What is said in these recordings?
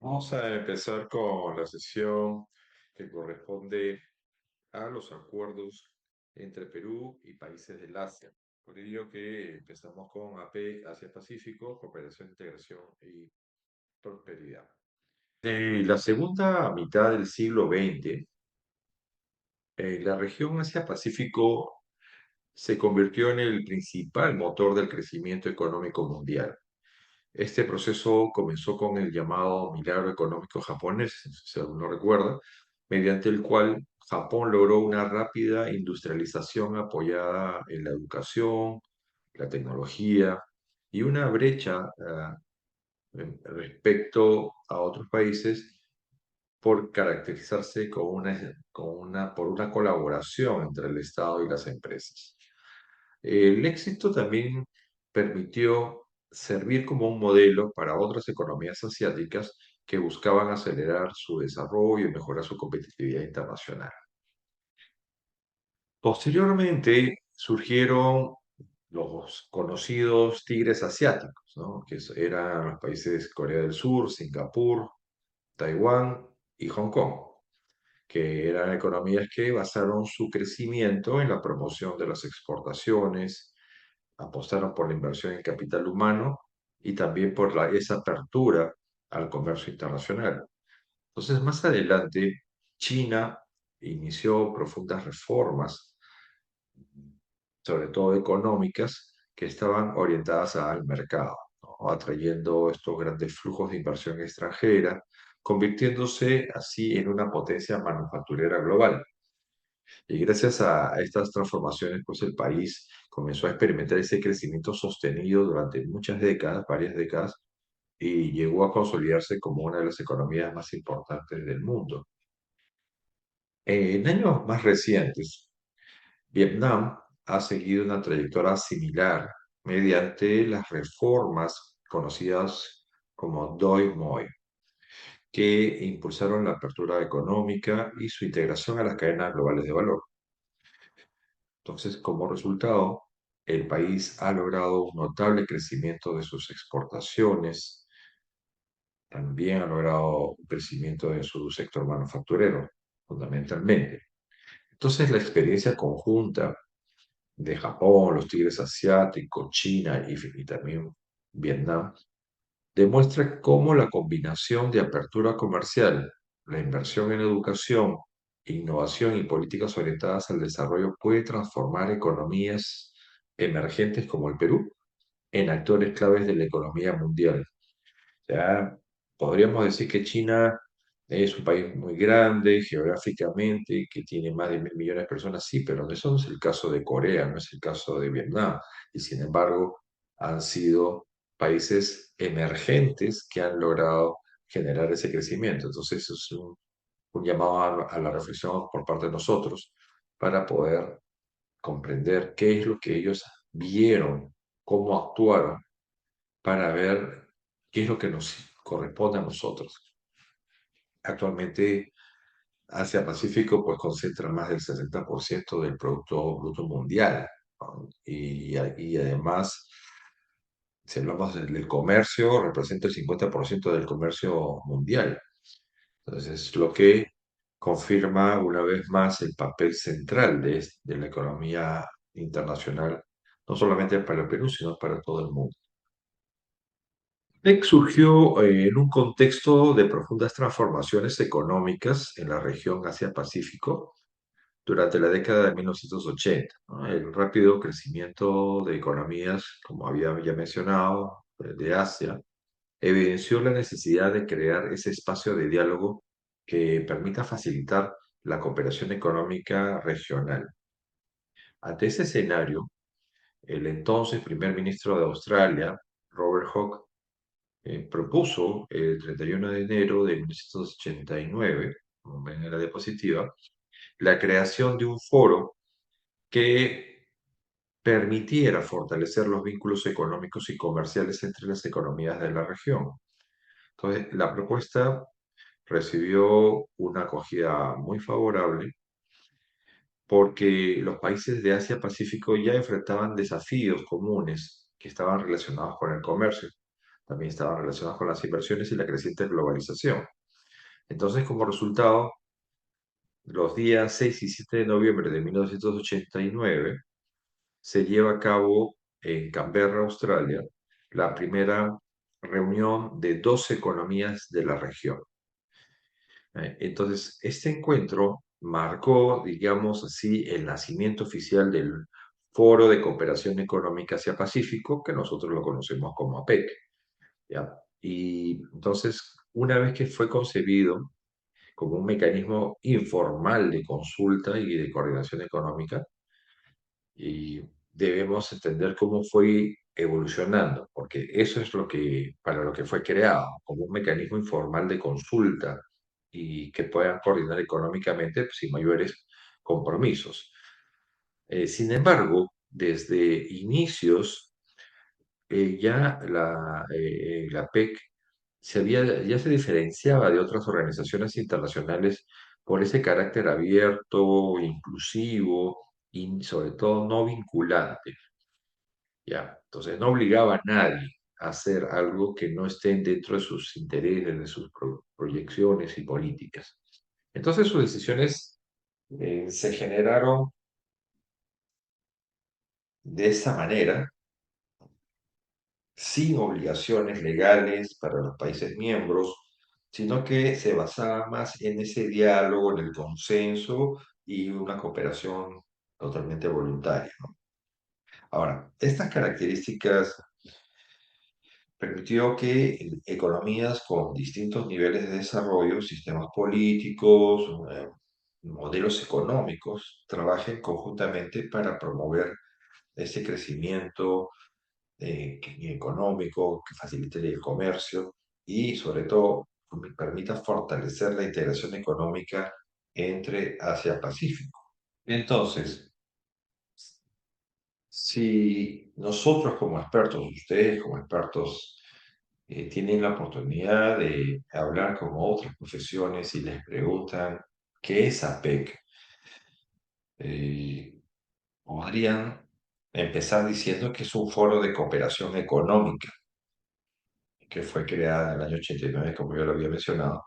Vamos a empezar con la sesión que corresponde a los acuerdos entre Perú y países del Asia. Por ello que empezamos con AP, Asia-Pacífico, Cooperación, Integración y Prosperidad. En la segunda mitad del siglo XX, la región Asia-Pacífico se convirtió en el principal motor del crecimiento económico mundial. Este proceso comenzó con el llamado milagro económico japonés, si alguno recuerda, mediante el cual Japón logró una rápida industrialización apoyada en la educación, la tecnología y una brecha respecto a otros países por caracterizarse por una colaboración entre el Estado y las empresas. El éxito también permitió servir como un modelo para otras economías asiáticas que buscaban acelerar su desarrollo y mejorar su competitividad internacional. Posteriormente surgieron los conocidos tigres asiáticos, ¿no? Eran los países Corea del Sur, Singapur, Taiwán y Hong Kong, que eran economías que basaron su crecimiento en la promoción de las exportaciones, apostaron por la inversión en capital humano y también por esa apertura al comercio internacional. Entonces, más adelante, China inició profundas reformas, sobre todo económicas, que estaban orientadas al mercado, ¿no? Atrayendo estos grandes flujos de inversión extranjera, convirtiéndose así en una potencia manufacturera global. Y gracias a estas transformaciones, pues el país comenzó a experimentar ese crecimiento sostenido durante muchas décadas, varias décadas, y llegó a consolidarse como una de las economías más importantes del mundo. En años más recientes, Vietnam ha seguido una trayectoria similar mediante las reformas conocidas como Doi Moi, que impulsaron la apertura económica y su integración a las cadenas globales de valor. Entonces, como resultado, el país ha logrado un notable crecimiento de sus exportaciones, también ha logrado un crecimiento de su sector manufacturero, fundamentalmente. Entonces, la experiencia conjunta de Japón, los tigres asiáticos, China y también Vietnam demuestra cómo la combinación de apertura comercial, la inversión en educación, innovación y políticas orientadas al desarrollo puede transformar economías emergentes como el Perú en actores claves de la economía mundial. Ya podríamos decir que China es un país muy grande geográficamente, que tiene más de 1.000 millones de personas, sí, pero eso no es el caso de Corea, no es el caso de Vietnam. Y sin embargo, han sido países emergentes que han logrado generar ese crecimiento. Entonces, eso es un llamado a la reflexión por parte de nosotros para poder comprender qué es lo que ellos vieron, cómo actuaron para ver qué es lo que nos corresponde a nosotros. Actualmente, Asia-Pacífico pues concentra más del 60% del Producto Bruto Mundial, ¿no? Y además, si hablamos del comercio, representa el 50% del comercio mundial. Entonces, es lo que confirma una vez más el papel central de la economía internacional, no solamente para el Perú, sino para todo el mundo. TEC surgió en un contexto de profundas transformaciones económicas en la región Asia-Pacífico durante la década de 1980, ¿no? El rápido crecimiento de economías, como había ya mencionado, de Asia, evidenció la necesidad de crear ese espacio de diálogo que permita facilitar la cooperación económica regional. Ante ese escenario, el entonces primer ministro de Australia, Robert Hawke, propuso el 31 de enero de 1989, como ven en la diapositiva, la creación de un foro que permitiera fortalecer los vínculos económicos y comerciales entre las economías de la región. Entonces, la propuesta recibió una acogida muy favorable porque los países de Asia-Pacífico ya enfrentaban desafíos comunes que estaban relacionados con el comercio. también estaban relacionadas con las inversiones y la creciente globalización. Entonces, como resultado, los días 6 y 7 de noviembre de 1989 se lleva a cabo en Canberra, Australia, la primera reunión de dos economías de la región. Entonces, este encuentro marcó, digamos así, el nacimiento oficial del Foro de Cooperación Económica Asia-Pacífico, que nosotros lo conocemos como APEC, ¿ya? Y entonces, una vez que fue concebido como un mecanismo informal de consulta y de coordinación económica, y debemos entender cómo fue evolucionando, porque eso es lo que, para lo que fue creado, como un mecanismo informal de consulta y que puedan coordinar económicamente sin mayores compromisos. Sin embargo, desde inicios, la PEC ya se diferenciaba de otras organizaciones internacionales por ese carácter abierto, inclusivo y sobre todo no vinculante. ¿Ya? Entonces no obligaba a nadie a hacer algo que no esté dentro de sus intereses, de sus proyecciones y políticas. Entonces sus decisiones se generaron de esa manera, sin obligaciones legales para los países miembros, sino que se basaba más en ese diálogo, en el consenso y una cooperación totalmente voluntaria, ¿no? Ahora, estas características permitió que economías con distintos niveles de desarrollo, sistemas políticos, modelos económicos, trabajen conjuntamente para promover ese crecimiento económico que facilite el comercio y sobre todo permita fortalecer la integración económica entre Asia-Pacífico. Entonces, si nosotros como expertos, ustedes como expertos, tienen la oportunidad de hablar con otras profesiones y les preguntan qué es APEC, eh, podrían empezar diciendo que es un foro de cooperación económica que fue creada en el año 89, como yo lo había mencionado,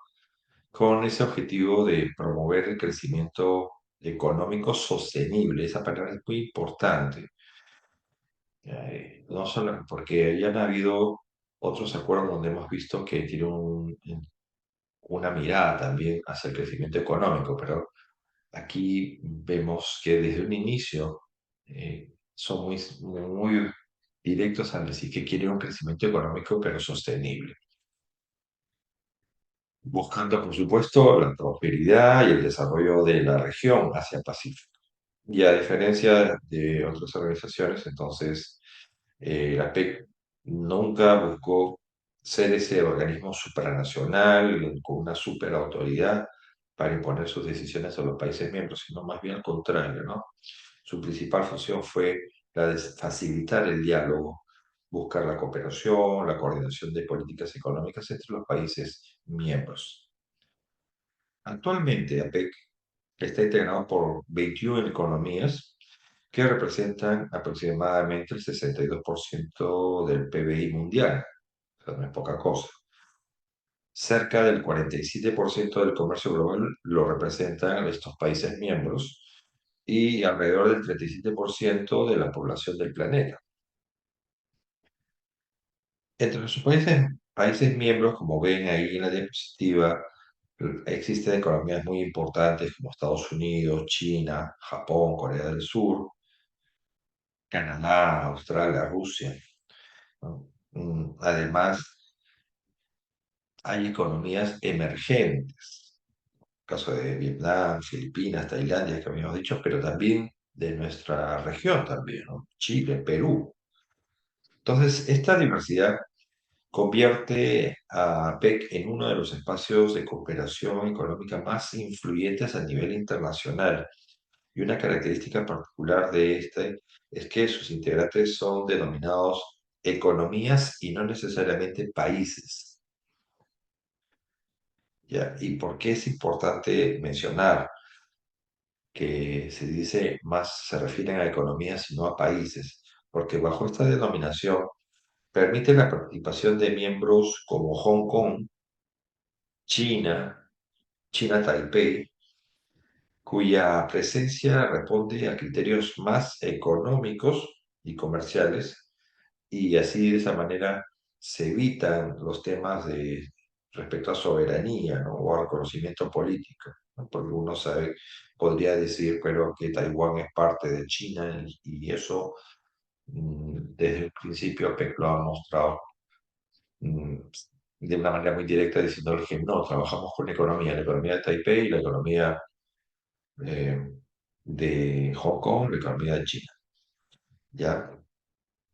con ese objetivo de promover el crecimiento económico sostenible. Esa palabra es muy importante. No solo porque ya han habido otros acuerdos donde hemos visto que tiene una mirada también hacia el crecimiento económico, pero aquí vemos que desde un inicio son muy directos al decir que quieren un crecimiento económico pero sostenible, buscando, por supuesto, la prosperidad y el desarrollo de la región Asia-Pacífico. Y a diferencia de otras organizaciones, entonces, la PEC nunca buscó ser ese organismo supranacional con una superautoridad para imponer sus decisiones a los países miembros, sino más bien al contrario, ¿no? Su principal función fue la de facilitar el diálogo, buscar la cooperación, la coordinación de políticas económicas entre los países miembros. Actualmente, APEC está integrado por 21 economías que representan aproximadamente el 62% del PBI mundial. O sea, no es poca cosa. Cerca del 47% del comercio global lo representan estos países miembros y alrededor del 37% de la población del planeta. Entre los países miembros, como ven ahí en la diapositiva, existen economías muy importantes como Estados Unidos, China, Japón, Corea del Sur, Canadá, Australia, Rusia, ¿no? Además, hay economías emergentes, caso de Vietnam, Filipinas, Tailandia, que habíamos dicho, pero también de nuestra región también, ¿no? Chile, Perú. Entonces, esta diversidad convierte a PEC en uno de los espacios de cooperación económica más influyentes a nivel internacional. Y una característica particular de este es que sus integrantes son denominados economías y no necesariamente países. ¿Ya? ¿Y por qué es importante mencionar que se dice más, se refieren a economías y no a países? Porque bajo esta denominación permite la participación de miembros como Hong Kong, China, China Taipei, cuya presencia responde a criterios más económicos y comerciales, y así de esa manera se evitan los temas de respecto a soberanía, ¿no? O a reconocimiento político, ¿no? Porque uno sabe, podría decir, pero que Taiwán es parte de China y eso desde el principio APEC lo ha mostrado mm, de una manera muy directa diciendo que no, trabajamos con la economía de Taipei y la economía eh, de Hong Kong, la economía de China. ¿Ya?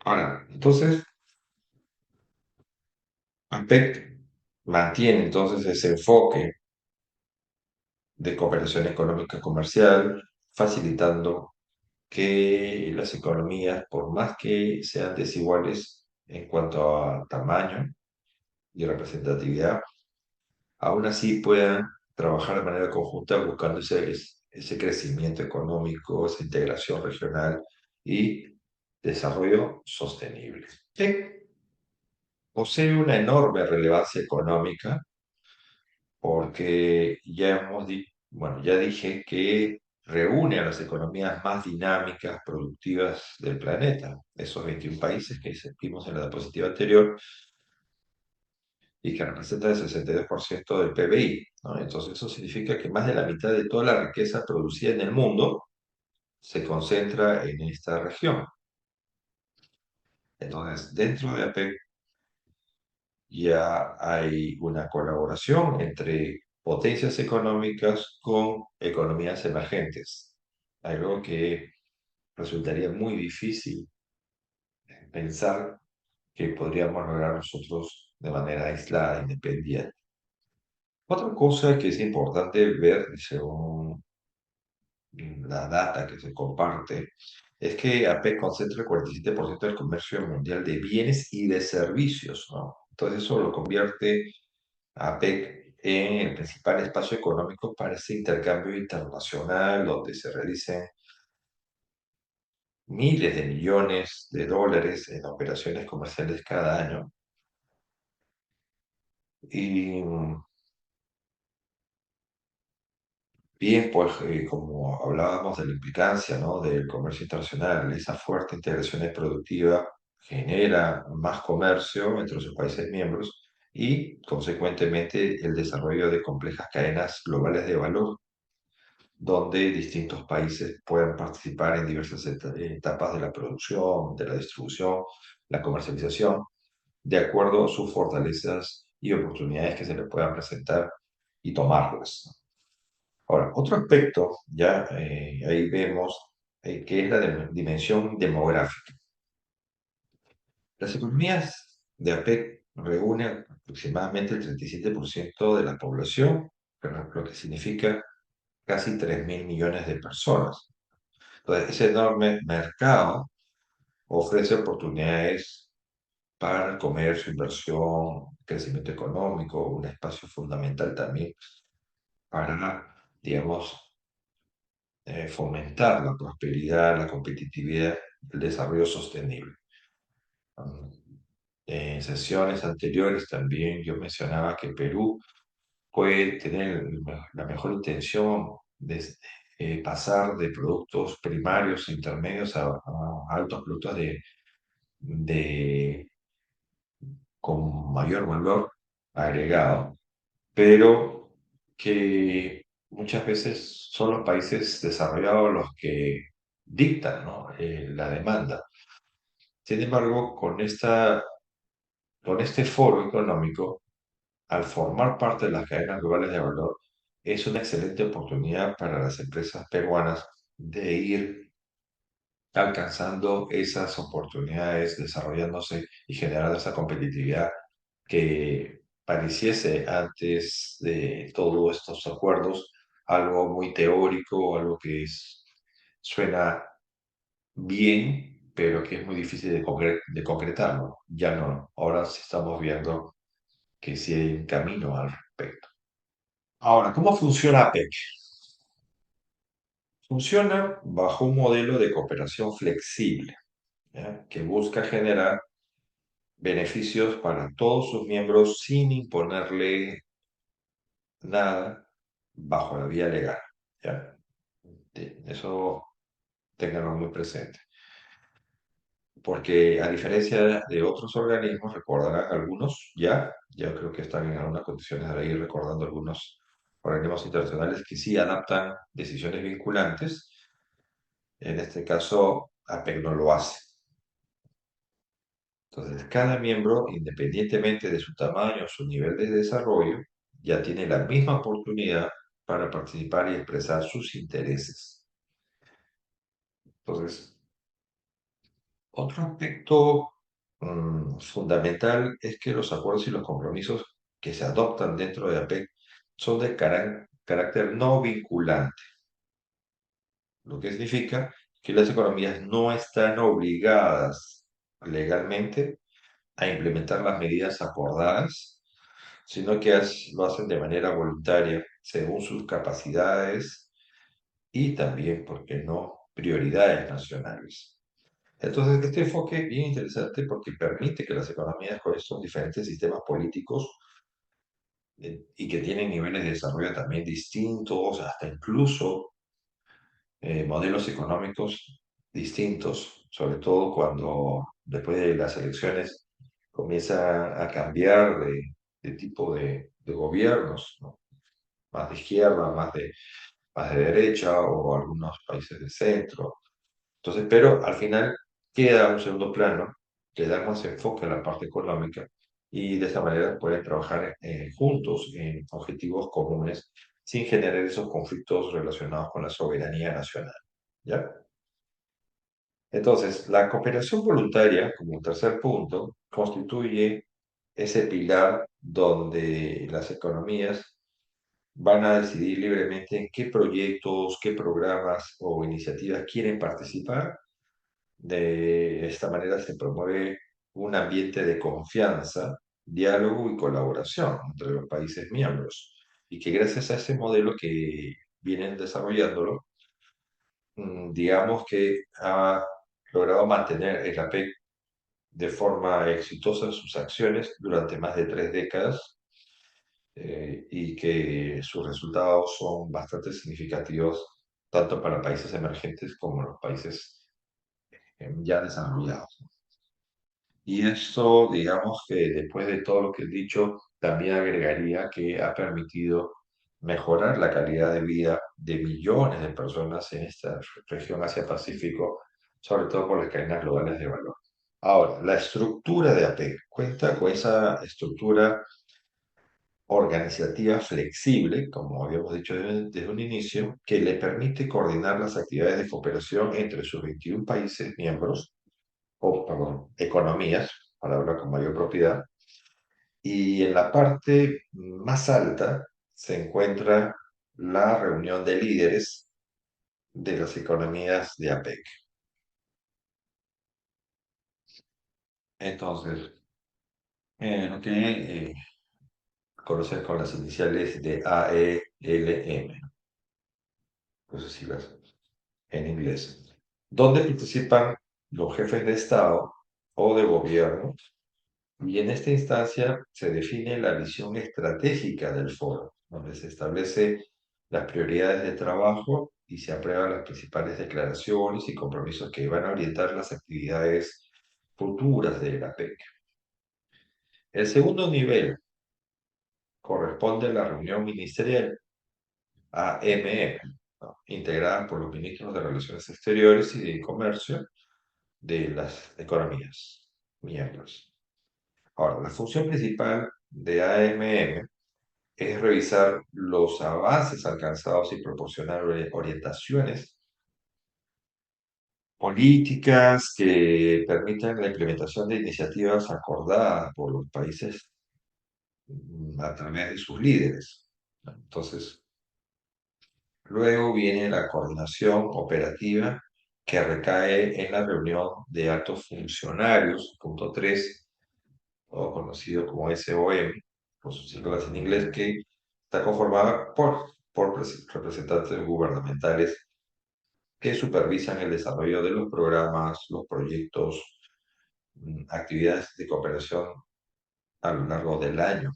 Ahora, entonces, APEC mantiene entonces ese enfoque de cooperación económica comercial, facilitando que las economías, por más que sean desiguales en cuanto a tamaño y representatividad, aún así puedan trabajar de manera conjunta buscando ese crecimiento económico, esa integración regional y desarrollo sostenible. Que posee una enorme relevancia económica porque bueno, ya dije que reúne a las economías más dinámicas, productivas del planeta, esos 21 países que vimos en la diapositiva anterior, y que representa el 62% del PBI, ¿no? Entonces, eso significa que más de la mitad de toda la riqueza producida en el mundo se concentra en esta región. Entonces, dentro de APEC ya hay una colaboración entre potencias económicas con economías emergentes, algo que resultaría muy difícil pensar que podríamos lograr nosotros de manera aislada, independiente. Otra cosa que es importante ver, según la data que se comparte, es que AP concentra el 47% del comercio mundial de bienes y de servicios, ¿no? Entonces eso lo convierte a APEC en el principal espacio económico para ese intercambio internacional, donde se realicen miles de millones de dólares en operaciones comerciales cada año. Y bien, pues como hablábamos de la implicancia, ¿no? Del comercio internacional, esa fuerte integración productiva genera más comercio entre sus países miembros y, consecuentemente, el desarrollo de complejas cadenas globales de valor, donde distintos países puedan participar en diversas etapas de la producción, de la distribución, la comercialización, de acuerdo a sus fortalezas y oportunidades que se les puedan presentar y tomarlas. Ahora, otro aspecto, ya ahí vemos que es la dimensión demográfica. Las economías de APEC reúnen aproximadamente el 37% de la población, lo que significa casi 3.000 millones de personas. Entonces, ese enorme mercado ofrece oportunidades para el comercio, inversión, crecimiento económico, un espacio fundamental también para, digamos, fomentar la prosperidad, la competitividad y el desarrollo sostenible. Um, En sesiones anteriores también yo mencionaba que Perú puede tener la mejor intención de pasar de productos primarios e intermedios a altos productos de, con mayor valor agregado, pero que muchas veces son los países desarrollados los que dictan, ¿no? La demanda. Sin embargo, con este foro económico, al formar parte de las cadenas globales de valor, es una excelente oportunidad para las empresas peruanas de ir alcanzando esas oportunidades, desarrollándose y generando esa competitividad que pareciese antes de todos estos acuerdos algo muy teórico, algo que suena bien, pero que es muy difícil de concretarlo. Ya no, ahora sí estamos viendo que sí hay un camino al respecto. Ahora, ¿cómo funciona APEC? Funciona bajo un modelo de cooperación flexible, ¿ya? Que busca generar beneficios para todos sus miembros sin imponerle nada bajo la vía legal. ¿Ya? Eso ténganlo muy presente. Porque a diferencia de otros organismos, recordarán algunos ya creo que están en algunas condiciones de ir recordando algunos organismos internacionales que sí adaptan decisiones vinculantes. En este caso, APEC no lo hace. Entonces, cada miembro, independientemente de su tamaño o su nivel de desarrollo, ya tiene la misma oportunidad para participar y expresar sus intereses. Entonces, otro aspecto fundamental es que los acuerdos y los compromisos que se adoptan dentro de APEC son de carácter no vinculante, lo que significa que las economías no están obligadas legalmente a implementar las medidas acordadas, sino que lo hacen de manera voluntaria, según sus capacidades y también, ¿por qué no?, prioridades nacionales. Entonces, este enfoque es bien interesante porque permite que las economías con estos diferentes sistemas políticos y que tienen niveles de desarrollo también distintos, hasta incluso modelos económicos distintos, sobre todo cuando después de las elecciones comienza a cambiar de tipo de gobiernos, ¿no? Más de izquierda, más de derecha o algunos países de centro. Entonces, pero al final queda un segundo plano que da más enfoque a la parte económica y de esa manera pueden trabajar juntos en objetivos comunes sin generar esos conflictos relacionados con la soberanía nacional. ¿Ya? Entonces, la cooperación voluntaria, como tercer punto, constituye ese pilar donde las economías van a decidir libremente en qué proyectos, qué programas o iniciativas quieren participar. De esta manera se promueve un ambiente de confianza, diálogo y colaboración entre los países miembros. Y que gracias a ese modelo que vienen desarrollándolo, digamos que ha logrado mantener el APEC de forma exitosa sus acciones durante más de 3 décadas y que sus resultados son bastante significativos tanto para países emergentes como los países ya desarrollados. Y esto, digamos que después de todo lo que he dicho, también agregaría que ha permitido mejorar la calidad de vida de millones de personas en esta región Asia-Pacífico, sobre todo por las cadenas globales de valor. Ahora, la estructura de APEC cuenta con esa estructura organizativa flexible, como habíamos dicho desde un inicio, que le permite coordinar las actividades de cooperación entre sus 21 países miembros, o perdón, economías, para hablar con mayor propiedad, y en la parte más alta se encuentra la reunión de líderes de las economías de APEC. Entonces, lo que conocer con las iniciales de AELM, pues siglas en inglés, donde participan los jefes de Estado o de gobierno, y en esta instancia se define la visión estratégica del foro, donde se establece las prioridades de trabajo y se aprueban las principales declaraciones y compromisos que van a orientar las actividades futuras de la PEC. El segundo nivel corresponde a la reunión ministerial, AMM, ¿no?, integrada por los ministros de Relaciones Exteriores y de Comercio de las economías miembros. Ahora, la función principal de AMM es revisar los avances alcanzados y proporcionar orientaciones políticas que permitan la implementación de iniciativas acordadas por los países a través de sus líderes. Entonces, luego viene la coordinación operativa que recae en la reunión de altos funcionarios, punto 3, o conocido como SOM, por sus siglas en inglés, que está conformada por representantes gubernamentales que supervisan el desarrollo de los programas, los proyectos actividades de cooperación a lo largo del año.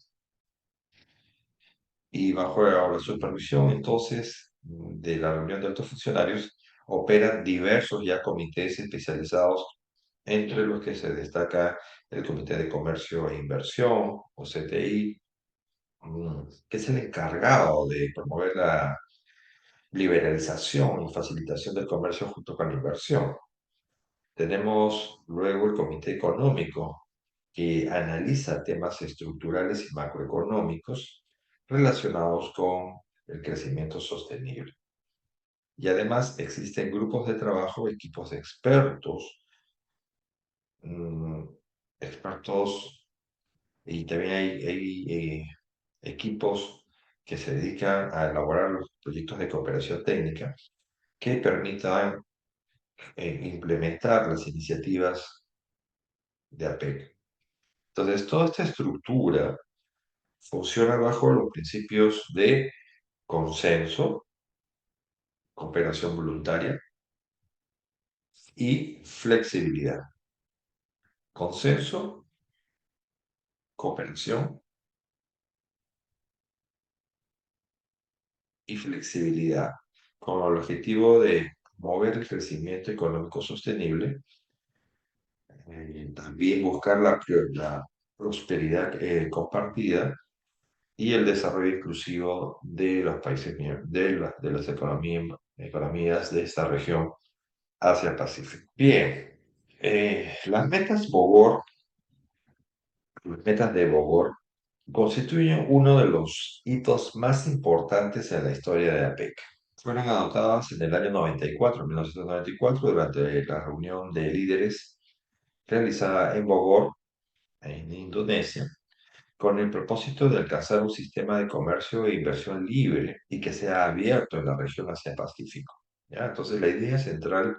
Y bajo la supervisión entonces de la reunión de altos funcionarios operan diversos ya comités especializados, entre los que se destaca el Comité de Comercio e Inversión, o CTI, que es el encargado de promover la liberalización y facilitación del comercio junto con la inversión. Tenemos luego el Comité Económico, que analiza temas estructurales y macroeconómicos relacionados con el crecimiento sostenible. Y además existen grupos de trabajo, equipos de expertos, mm, expertos, y también hay equipos que se dedican a elaborar los proyectos de cooperación técnica que permitan implementar las iniciativas de APEC. Entonces, toda esta estructura funciona bajo los principios de consenso, cooperación voluntaria y flexibilidad. Consenso, cooperación y flexibilidad, con el objetivo de promover el crecimiento económico sostenible, también buscar la prosperidad compartida y el desarrollo inclusivo de los países de las economías de esta región Asia-Pacífico. Bien, las metas de Bogor constituyen uno de los hitos más importantes en la historia de APEC. Fueron adoptadas en el año 94, 1994, durante la reunión de líderes realizada en Bogor, en Indonesia, con el propósito de alcanzar un sistema de comercio e inversión libre y que sea abierto en la región Asia-Pacífico. ¿Ya? Entonces, la idea central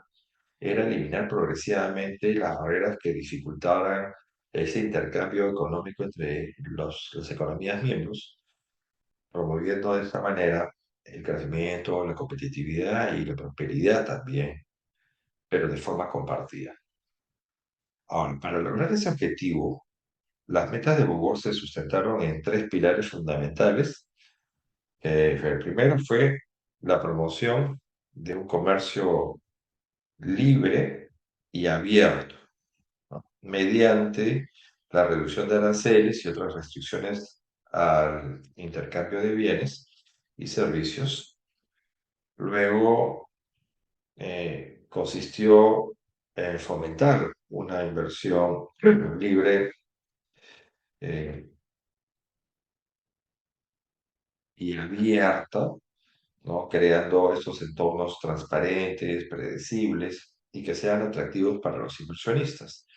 era eliminar progresivamente las barreras que dificultaran ese intercambio económico entre las economías miembros, promoviendo de esta manera el crecimiento, la competitividad y la prosperidad también, pero de forma compartida. Ahora, para lograr ese objetivo, las metas de Bogor se sustentaron en tres pilares fundamentales. El primero fue la promoción de un comercio libre y abierto, ¿no? Mediante la reducción de aranceles y otras restricciones al intercambio de bienes y servicios. Luego consistió en fomentar una inversión libre eh, y abierta, ¿no? Creando estos entornos transparentes, predecibles y que sean atractivos para los inversionistas.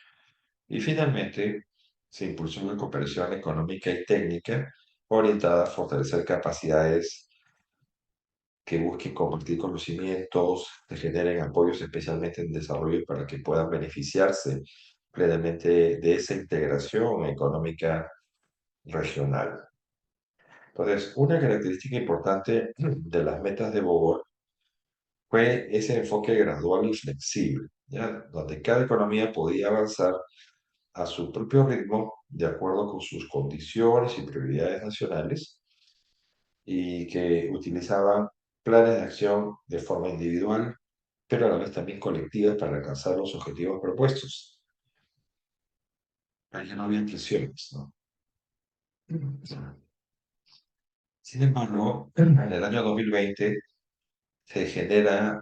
Y finalmente, se impulsó una cooperación económica y técnica orientada a fortalecer capacidades que busquen compartir conocimientos, que generen apoyos especialmente en desarrollo para que puedan beneficiarse plenamente de esa integración económica regional. Entonces, una característica importante de las metas de Bogor fue ese enfoque gradual y flexible, ¿ya? Donde cada economía podía avanzar a su propio ritmo, de acuerdo con sus condiciones y prioridades nacionales, y que utilizaban planes de acción de forma individual, pero a la vez también colectiva para alcanzar los objetivos propuestos. Ahí ya no había presiones, ¿no? Sin embargo, en el año 2020 se genera,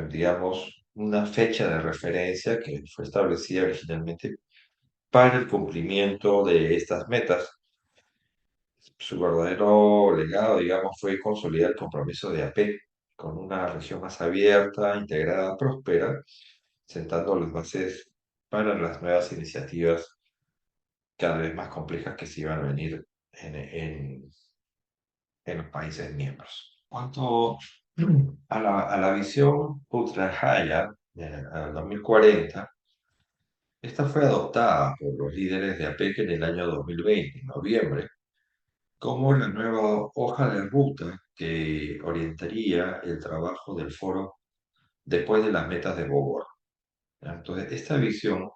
digamos, una fecha de referencia que fue establecida originalmente para el cumplimiento de estas metas. Su verdadero legado, digamos, fue consolidar el compromiso de AP con una región más abierta, integrada, próspera, sentando las bases para las nuevas iniciativas cada vez más complejas que se iban a venir en los países miembros. Cuanto a la visión Putrajaya al 2040, esta fue adoptada por los líderes de APEC en el año 2020, en noviembre, como la nueva hoja de ruta que orientaría el trabajo del foro después de las metas de Bogor. ¿Ya? Entonces, esta visión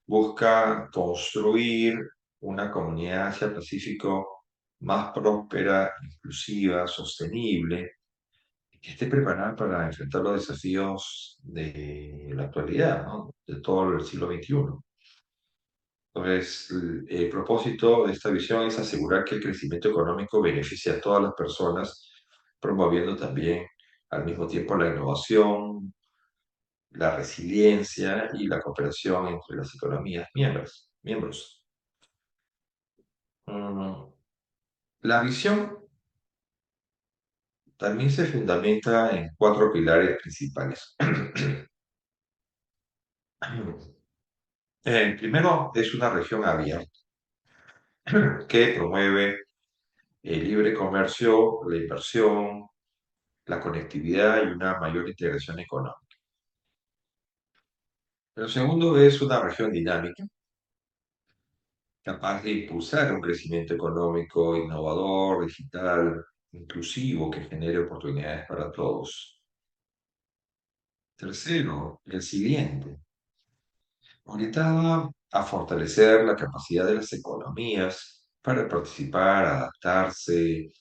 busca construir una comunidad Asia-Pacífico más próspera, inclusiva, sostenible, que esté preparada para enfrentar los desafíos de la actualidad, ¿no? De todo el siglo XXI. Entonces, el propósito de esta visión es asegurar que el crecimiento económico beneficie a todas las personas, promoviendo también al mismo tiempo la innovación, la resiliencia y la cooperación entre las economías miembros. Mm, La visión también se fundamenta en cuatro pilares principales. El primero es una región abierta que promueve el libre comercio, la inversión, la conectividad y una mayor integración económica. El segundo es una región dinámica, capaz de impulsar un crecimiento económico innovador, digital, inclusivo, que genere oportunidades para todos. Tercero, el siguiente, orientada a fortalecer la capacidad de las economías para participar, adaptarse,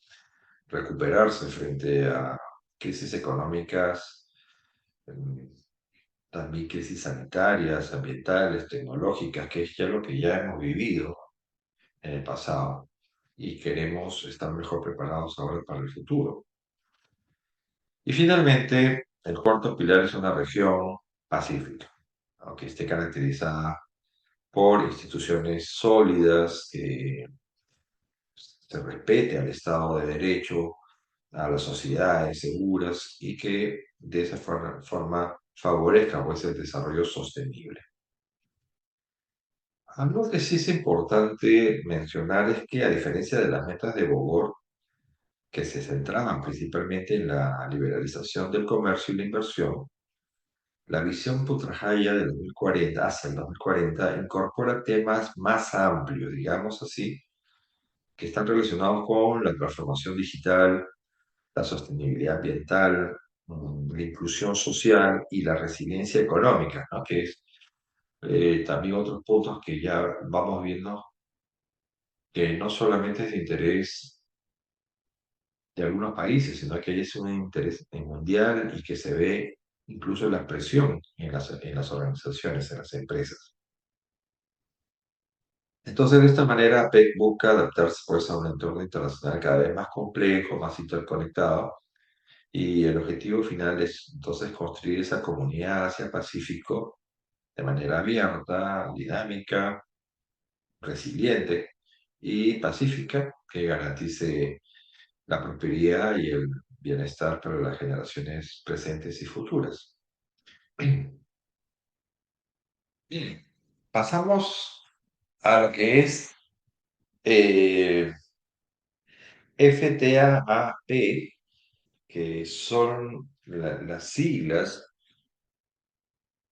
recuperarse frente a crisis económicas, em, también crisis sanitarias, ambientales, tecnológicas, que es ya lo que ya hemos vivido en el pasado y queremos estar mejor preparados ahora para el futuro. Y finalmente, el cuarto pilar es una región pacífica, aunque esté caracterizada por instituciones sólidas, que se respete al Estado de Derecho, a las sociedades seguras y que de esa forma favorezca pues, el desarrollo sostenible. Algo que sí es importante mencionar es que a diferencia de las metas de Bogor, que se centraban principalmente en la liberalización del comercio y la inversión, la visión Putrajaya de 2040 hacia el 2040 incorpora temas más amplios, digamos así, que están relacionados con la transformación digital, la sostenibilidad ambiental, la inclusión social y la resiliencia económica, ¿no? Que es también otros puntos que ya vamos viendo que no solamente es de interés de algunos países, sino que es un interés mundial y que se ve incluso la presión en las organizaciones, en las empresas. Entonces, de esta manera, PEC busca adaptarse pues, a un entorno internacional cada vez más complejo, más interconectado, y el objetivo final es entonces construir esa comunidad Asia-Pacífico de manera abierta, dinámica, resiliente y pacífica, que garantice la prosperidad y el bienestar para las generaciones presentes y futuras. Bien, pasamos a lo que es eh, FTAP, que son las siglas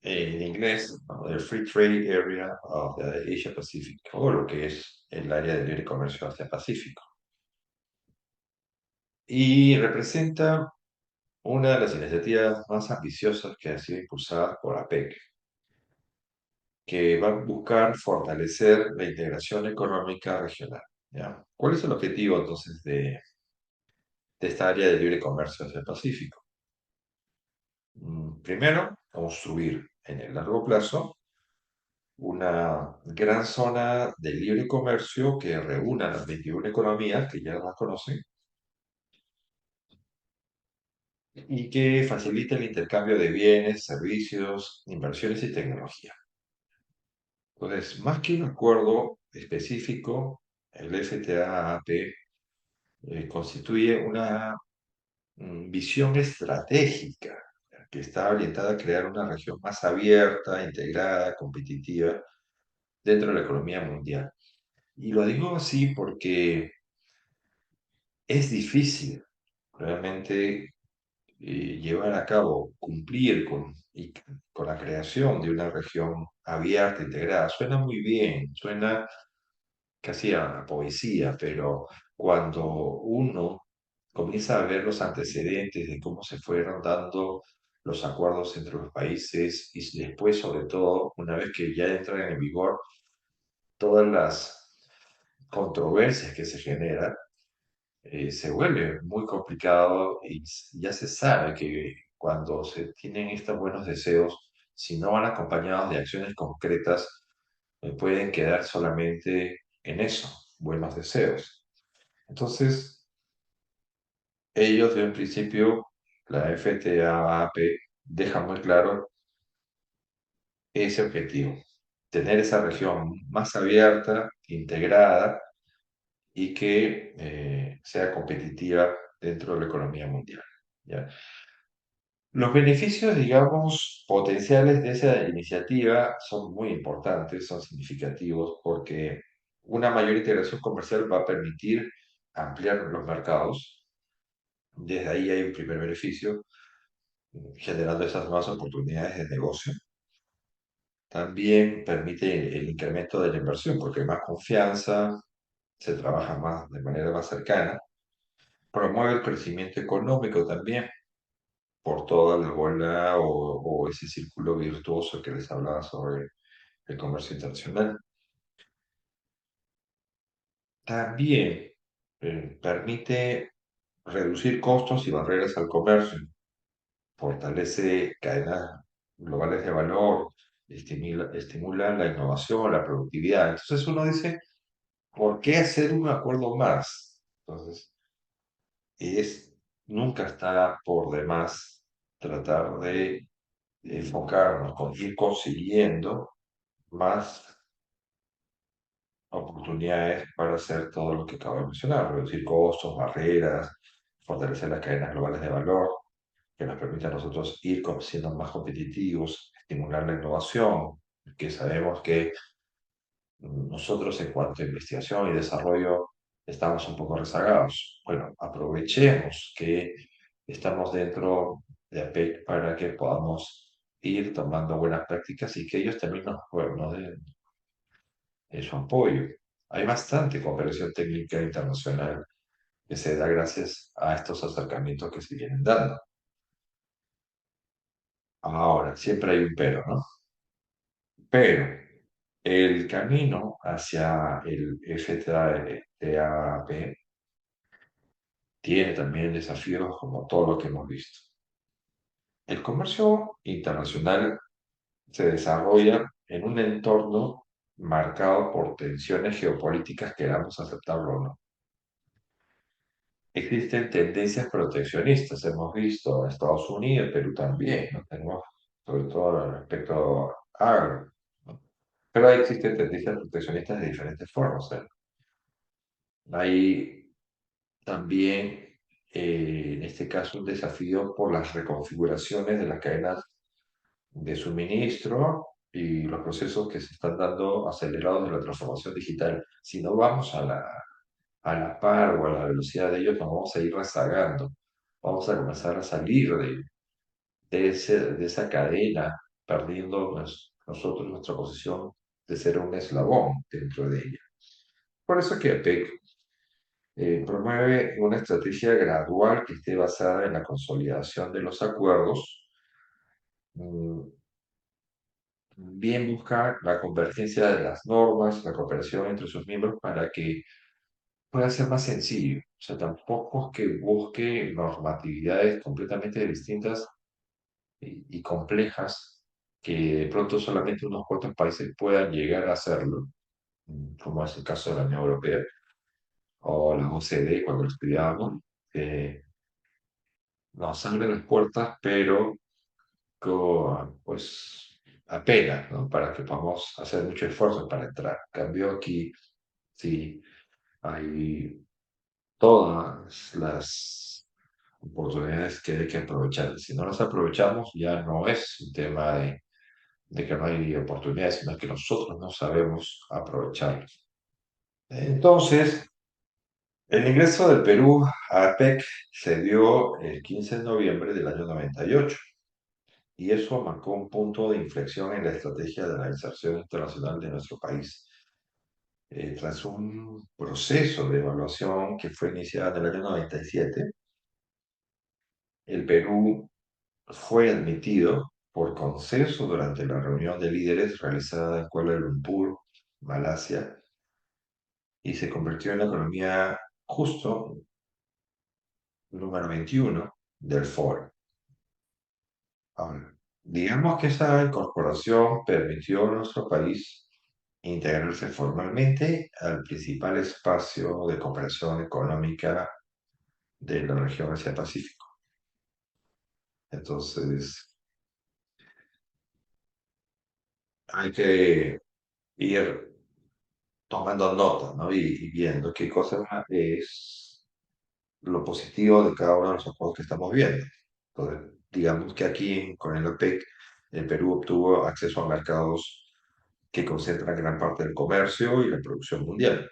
en inglés, ¿no? del Free Trade Area of the Asia Pacific, o lo que es el área de libre comercio Asia-Pacífico. Y representa una de las iniciativas más ambiciosas que ha sido impulsada por APEC, que va a buscar fortalecer la integración económica regional. ¿Ya? ¿Cuál es el objetivo entonces de esta área de libre comercio hacia el Pacífico? Primero, construir en el largo plazo una gran zona de libre comercio que reúna las 21 economías que ya las conocen y que facilite el intercambio de bienes, servicios, inversiones y tecnología. Entonces, más que un acuerdo específico, el FTAP constituye una visión estratégica que está orientada a crear una región más abierta, integrada, competitiva dentro de la economía mundial. Y lo digo así porque es difícil realmente llevar a cabo, cumplir con la creación de una región abierta, integrada. Suena muy bien, suena casi a poesía, pero cuando uno comienza a ver los antecedentes de cómo se fueron dando los acuerdos entre los países y después, sobre todo, una vez que ya entran en vigor todas las controversias que se generan, se vuelve muy complicado y ya se sabe que cuando se tienen estos buenos deseos, si no van acompañados de acciones concretas, pueden quedar solamente en eso, buenos deseos. Entonces, ellos de un principio, la FTAP, deja muy claro ese objetivo, tener esa región más abierta, integrada y que sea competitiva dentro de la economía mundial. ¿Ya? Los beneficios, digamos, potenciales de esa iniciativa son muy importantes, son significativos, porque una mayor integración comercial va a permitir ampliar los mercados. Desde ahí hay un primer beneficio, generando esas nuevas oportunidades de negocio. También permite el incremento de la inversión, porque hay más confianza, se trabaja más de manera más cercana. Promueve el crecimiento económico también, por toda la bola o ese círculo virtuoso que les hablaba sobre el comercio internacional. También permite reducir costos y barreras al comercio, fortalece cadenas globales de valor, estimula la innovación, la productividad. Entonces uno dice, ¿por qué hacer un acuerdo más? Entonces, nunca está por demás tratar de enfocarnos con ir consiguiendo más oportunidades para hacer todo lo que acabo de mencionar, reducir costos, barreras, fortalecer las cadenas globales de valor, que nos permite a nosotros ir siendo más competitivos, estimular la innovación, que sabemos que nosotros en cuanto a investigación y desarrollo estamos un poco rezagados. Bueno, aprovechemos que estamos dentro de APEC para que podamos ir tomando buenas prácticas y que ellos también nos den su apoyo. Hay bastante cooperación técnica internacional que se da gracias a estos acercamientos que se vienen dando. Ahora, siempre hay un pero, ¿no? Pero el camino hacia el FTAP tiene también desafíos como todo lo que hemos visto. El comercio internacional se desarrolla en un entorno marcado por tensiones geopolíticas, queramos aceptarlo o no. Existen tendencias proteccionistas, hemos visto en Estados Unidos, Perú también, ¿no? Tenemos sobre todo respecto a agro, ¿no? Pero existen tendencias proteccionistas de diferentes formas, ¿eh? Hay también, en este caso, un desafío por las reconfiguraciones de las cadenas de suministro y los procesos que se están dando acelerados de la transformación digital. Si no vamos a la par o a la velocidad de ellos, nos vamos a ir rezagando. Vamos a comenzar a salir de esa cadena, perdiendo nosotros nuestra posición de ser un eslabón dentro de ella. Por eso que APEC promueve una estrategia gradual que esté basada en la consolidación de los acuerdos, mm, bien buscar la convergencia de las normas, la cooperación entre sus miembros para que pueda ser más sencillo. O sea, tampoco es que busque normatividades completamente distintas y complejas que de pronto solamente unos cuantos países puedan llegar a hacerlo, como es el caso de la Unión Europea o la OCDE cuando lo estudiábamos. eh, Nos abre las puertas, pero pues apenas, ¿no? Para que podamos hacer mucho esfuerzo para entrar. En cambio aquí, sí, hay todas las oportunidades que hay que aprovechar. Si no las aprovechamos, ya no es un tema de que no hay oportunidades, sino que nosotros no sabemos aprovecharlas. Entonces, el ingreso del Perú a APEC se dio el 15 de noviembre del año 98 y eso marcó un punto de inflexión en la estrategia de la inserción internacional de nuestro país. Tras un proceso de evaluación que fue iniciado en el año 97, el Perú fue admitido por consenso durante la reunión de líderes realizada en Kuala Lumpur, Malasia, y se convirtió en la economía justo número 21 del foro. Ahora, digamos que esa incorporación permitió a nuestro país integrarse formalmente al principal espacio de cooperación económica de la región Asia-Pacífico. Entonces, hay que ir tomando nota, ¿no? Y viendo qué cosa es lo positivo de cada uno de los acuerdos que estamos viendo. Entonces, digamos que aquí con el OPEC, el Perú obtuvo acceso a mercados que concentran gran parte del comercio y la producción mundial,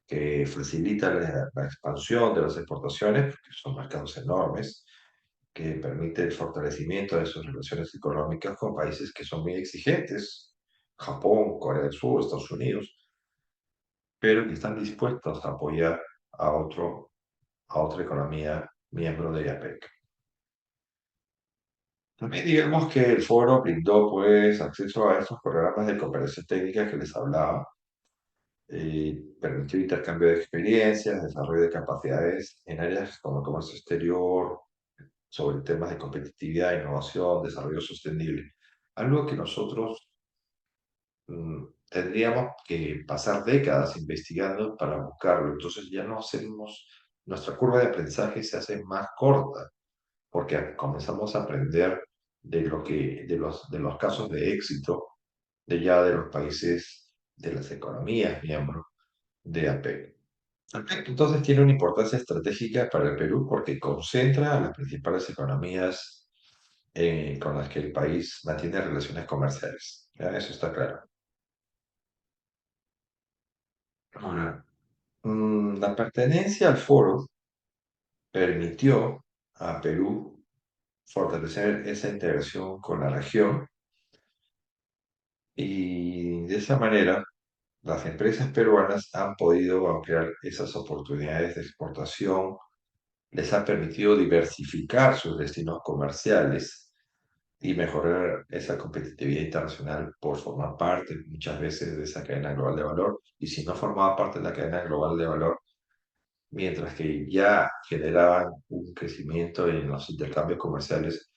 que facilita la expansión de las exportaciones, porque son mercados enormes, que permite el fortalecimiento de sus relaciones económicas con países que son muy exigentes, Japón, Corea del Sur, Estados Unidos, pero que están dispuestos a apoyar a, a otra economía miembro de IAPEC. También digamos que el foro brindó pues acceso a estos programas de cooperación técnica que les hablaba, permitió intercambio de experiencias, desarrollo de capacidades en áreas como comercio exterior, sobre temas de competitividad, innovación, desarrollo sostenible. Algo que nosotros tendríamos que pasar décadas investigando para buscarlo. Entonces ya no hacemos, nuestra curva de aprendizaje se hace más corta, porque comenzamos a aprender de lo que, de los casos de éxito de ya de los países, de las economías miembros de APEC. APEC entonces tiene una importancia estratégica para el Perú porque concentra a las principales economías con las que el país mantiene relaciones comerciales. ¿Ya? Eso está claro. Ahora, la pertenencia al foro permitió a Perú fortalecer esa integración con la región y de esa manera las empresas peruanas han podido ampliar esas oportunidades de exportación, les ha permitido diversificar sus destinos comerciales y mejorar esa competitividad internacional por formar parte muchas veces de esa cadena global de valor. Y si no formaba parte de la cadena global de valor, mientras que ya generaban un crecimiento en los intercambios comerciales,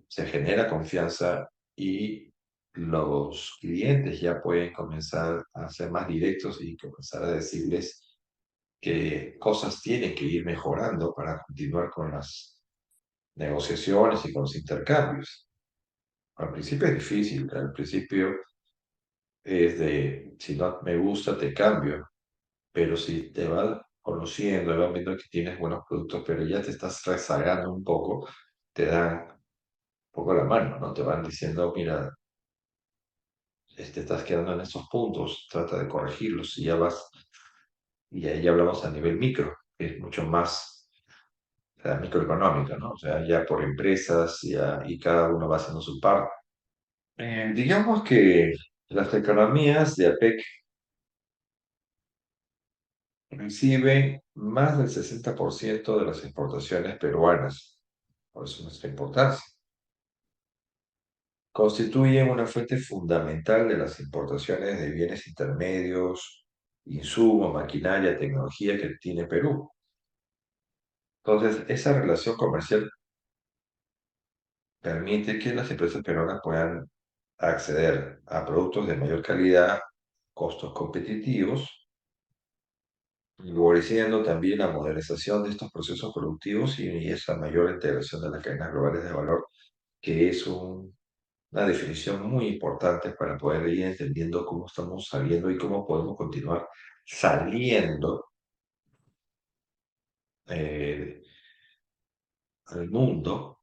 se genera confianza y los clientes ya pueden comenzar a ser más directos y comenzar a decirles qué cosas tienen que ir mejorando para continuar con las negociaciones y con los intercambios. Al principio es difícil, al principio es de, si no me gusta, te cambio, pero si te vas conociendo, y vas viendo que tienes buenos productos, pero ya te estás rezagando un poco, te dan un poco la mano, ¿no? Te van diciendo, mira, estás quedando en estos puntos, trata de corregirlos y ya vas, y ahí ya hablamos a nivel micro, que es mucho más, o sea, microeconómico, ¿no? O sea, ya por empresas ya, y cada uno va haciendo su parte. Digamos que las economías de APEC reciben más del 60% de las exportaciones peruanas, por eso nuestra importancia. Constituyen una fuente fundamental de las importaciones de bienes intermedios, insumos, maquinaria, tecnología que tiene Perú. Entonces, esa relación comercial permite que las empresas peruanas puedan acceder a productos de mayor calidad, costos competitivos, favoreciendo también la modernización de estos procesos productivos y esa mayor integración de las cadenas globales de valor, que es una definición muy importante para poder ir entendiendo cómo estamos saliendo y cómo podemos continuar saliendo eh, al mundo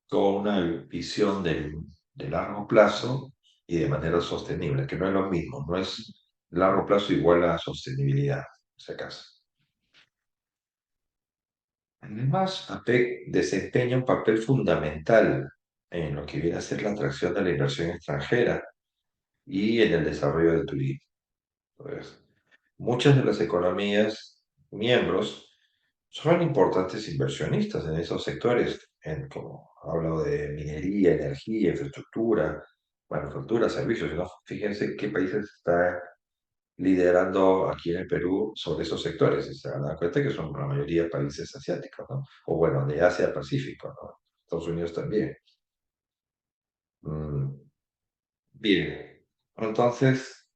con una visión de largo plazo y de manera sostenible, que no es lo mismo, no es largo plazo igual a sostenibilidad, en ese caso. Además, APEC desempeña un papel fundamental en lo que viene a ser la atracción de la inversión extranjera y en el desarrollo del turismo. Pues, muchas de las economías miembros son importantes inversionistas en esos sectores, como hablo de minería, energía, infraestructura, manufactura, servicios, ¿no? Fíjense qué países está liderando aquí en el Perú sobre esos sectores. Y se dan cuenta que son la mayoría países asiáticos, ¿no? O bueno, de Asia-Pacífico, ¿no? Estados Unidos también. Mm, bien, entonces,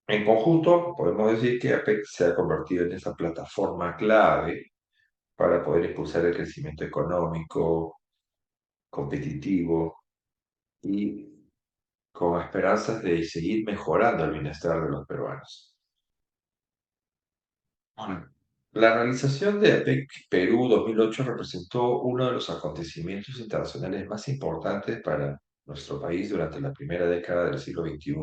en conjunto, podemos decir que APEC se ha convertido en esa plataforma clave para poder impulsar el crecimiento económico, competitivo y con esperanzas de seguir mejorando el bienestar de los peruanos. Ahora, la realización de APEC Perú 2008 representó uno de los acontecimientos internacionales más importantes para nuestro país durante la primera década del siglo XXI,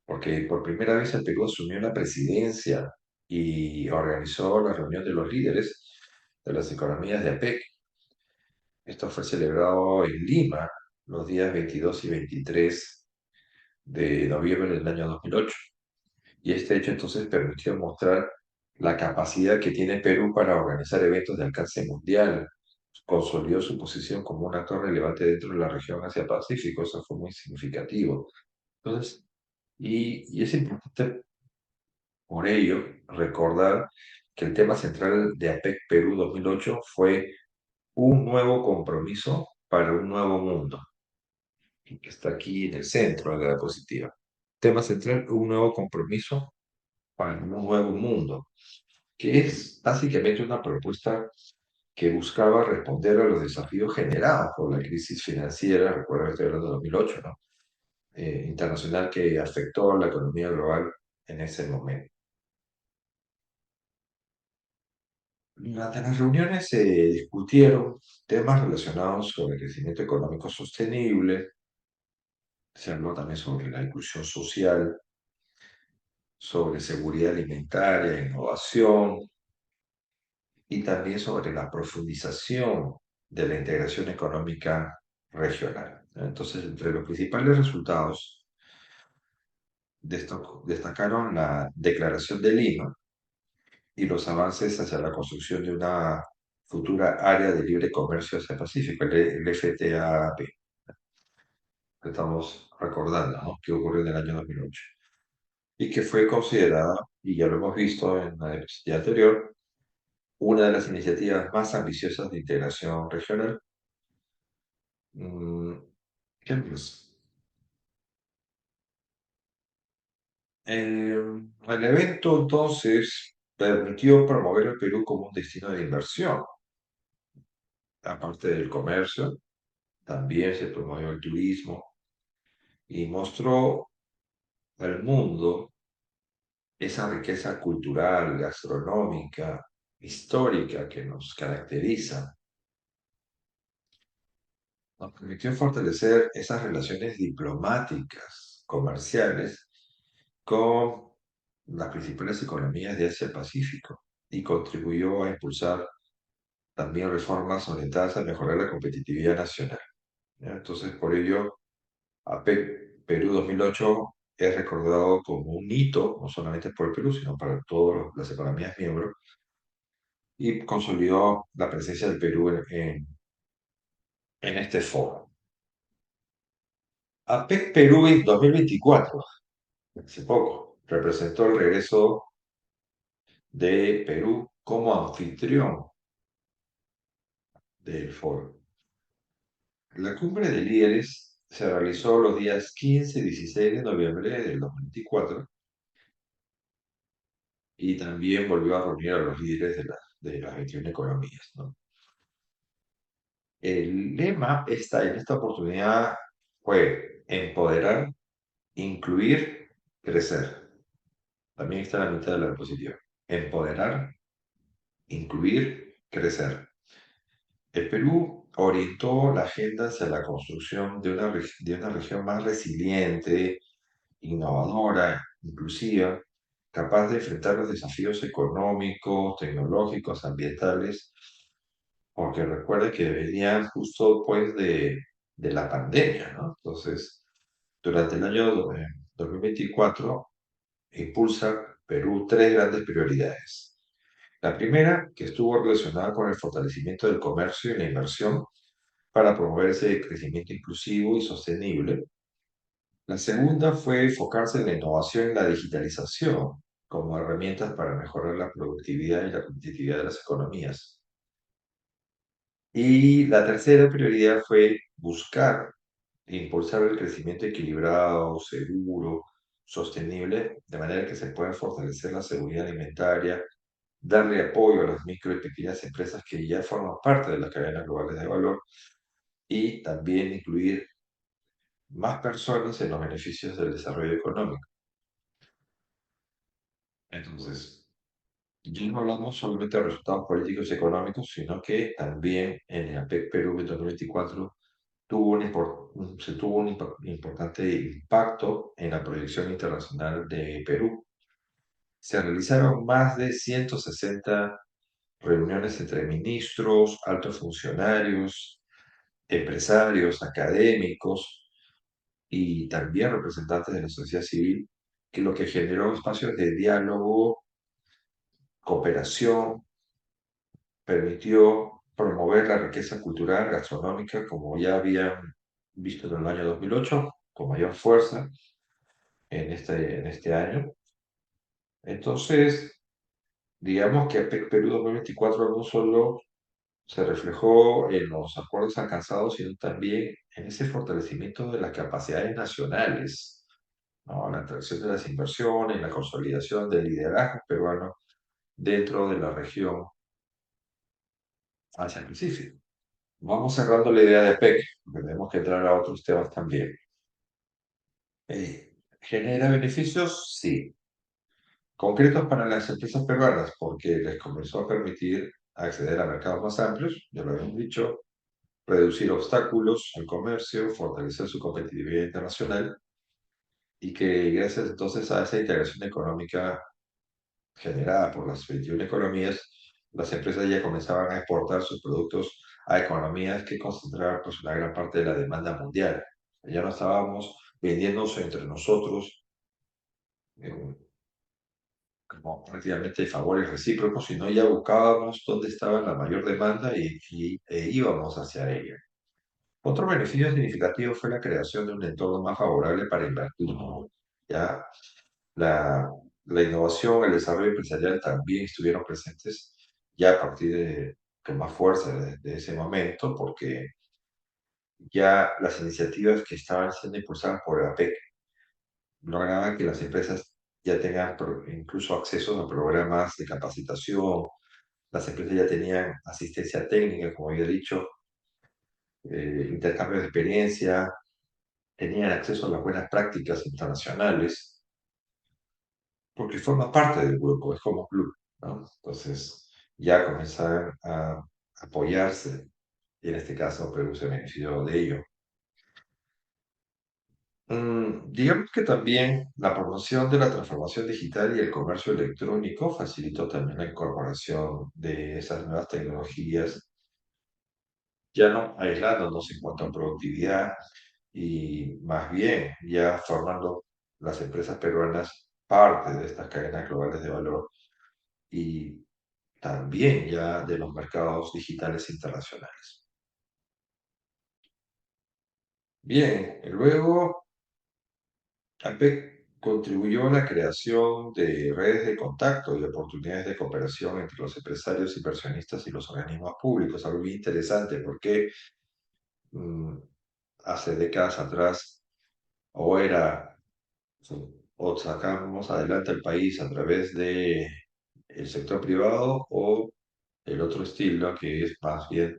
porque por primera vez el Perú asumió la presidencia y organizó la reunión de los líderes de las economías de APEC. Esto fue celebrado en Lima los días 22 y 23 de noviembre del año 2008. Y este hecho entonces permitió mostrar la capacidad que tiene Perú para organizar eventos de alcance mundial. Consolidó su posición como un actor relevante dentro de la región Asia-Pacífico. Eso fue muy significativo. Entonces, y es importante por ello recordar que el tema central de APEC Perú 2008 fue un nuevo compromiso para un nuevo mundo, que está aquí en el centro de la diapositiva. Tema central, un nuevo compromiso para un nuevo mundo, que es básicamente una propuesta que buscaba responder a los desafíos generados por la crisis financiera, recuerda que estoy hablando de 2008, ¿no? Internacional que afectó a la economía global en ese momento. Durante las reuniones se discutieron temas relacionados con el crecimiento económico sostenible, se habló también sobre la inclusión social, sobre seguridad alimentaria, innovación y también sobre la profundización de la integración económica regional. Entonces, entre los principales resultados destacaron la Declaración de Lima y los avances hacia la construcción de una futura área de libre comercio Asia-Pacífico, el FTAP, que estamos recordando, ¿no? Que ocurrió en el año 2008 y que fue considerada, y ya lo hemos visto en la diapositiva anterior, una de las iniciativas más ambiciosas de integración regional. Mm, ¿Qué más? El evento entonces permitió promover el Perú como un destino de inversión. Aparte del comercio, también se promovió el turismo y mostró al mundo esa riqueza cultural, gastronómica, histórica que nos caracteriza. Nos permitió fortalecer esas relaciones diplomáticas, comerciales, con las principales economías de Asia-Pacífico y contribuyó a impulsar también reformas orientadas a mejorar la competitividad nacional. ¿Ya? Entonces, por ello, APEC Perú 2008 es recordado como un hito, no solamente por el Perú, sino para todas las economías miembros, y consolidó la presencia del Perú en este foro. APEC Perú en 2024, hace poco, representó el regreso de Perú como anfitrión del foro. La cumbre de líderes se realizó los días 15 y 16 de noviembre del 2024 y también volvió a reunir a los líderes de las 21 economías, ¿no? El lema en esta oportunidad fue empoderar, incluir, crecer. También está en la mitad de la diapositiva. Empoderar, incluir, crecer. El Perú orientó la agenda hacia la construcción de una región más resiliente, innovadora, inclusiva, capaz de enfrentar los desafíos económicos, tecnológicos, ambientales, porque recuerde que venían justo pues de la pandemia, ¿no? Entonces, durante el año 2024 impulsa Perú tres grandes prioridades. La primera, que estuvo relacionada con el fortalecimiento del comercio y la inversión para promover ese crecimiento inclusivo y sostenible. La segunda fue enfocarse en la innovación y la digitalización como herramientas para mejorar la productividad y la competitividad de las economías. Y la tercera prioridad fue buscar e impulsar el crecimiento equilibrado, seguro, sostenible, de manera que se pueda fortalecer la seguridad alimentaria, darle apoyo a las micro y pequeñas empresas que ya forman parte de las cadenas globales de valor y también incluir más personas en los beneficios del desarrollo económico. Entonces, ya no hablamos solamente de resultados políticos y económicos, sino que también en el APEC Perú de 2024 se tuvo un importante impacto en la proyección internacional de Perú. Se realizaron más de 160 reuniones entre ministros, altos funcionarios, empresarios, académicos y también representantes de la sociedad civil, que lo que generó espacios de diálogo, cooperación, permitió promover la riqueza cultural, gastronómica, como ya habían visto en el año 2008, con mayor fuerza en este año. Entonces, digamos que APEC Perú 2024 no solo se reflejó en los acuerdos alcanzados, sino también en ese fortalecimiento de las capacidades nacionales, ¿no? La atracción de las inversiones, la consolidación del liderazgo peruano dentro de la región Asia Pacífico. Vamos cerrando la idea de PEC, porque tenemos que entrar a otros temas también. ¿Genera beneficios? Sí. Concretos para las empresas peruanas, porque les comenzó a permitir acceder a mercados más amplios, ya lo habíamos dicho, reducir obstáculos al comercio, fortalecer su competitividad internacional y que gracias entonces a esa integración económica generada por las 21 economías, las empresas ya comenzaban a exportar sus productos a economías que concentraban pues, una gran parte de la demanda mundial. Ya no estábamos vendiéndose entre nosotros eh, como prácticamente favores recíprocos, sino ya buscábamos dónde estaba la mayor demanda e íbamos hacia ella. Otro beneficio significativo fue la creación de un entorno más favorable para invertir. Ya la, la innovación, el desarrollo empresarial también estuvieron presentes ya a partir con más fuerza de ese momento, porque ya las iniciativas que estaban siendo impulsadas por la APEC lograban que las empresas ya tengan incluso acceso a programas de capacitación, las empresas ya tenían asistencia técnica, como había dicho, intercambio de experiencia, tenían acceso a las buenas prácticas internacionales, porque forma parte del grupo, es como club, ¿no? Entonces ya comenzaron a apoyarse, y en este caso Perú se benefició de ello. Digamos que también la promoción de la transformación digital y el comercio electrónico facilitó también la incorporación de esas nuevas tecnologías, ya no aislándonos en cuanto a productividad y más bien ya formando las empresas peruanas parte de estas cadenas globales de valor y también ya de los mercados digitales internacionales. Bien, luego APEC contribuyó a la creación de redes de contacto y oportunidades de cooperación entre los empresarios, inversionistas y los organismos públicos, algo muy interesante porque mm, hace décadas atrás o era o sacamos adelante el país a través de el sector privado o el otro estilo que es más bien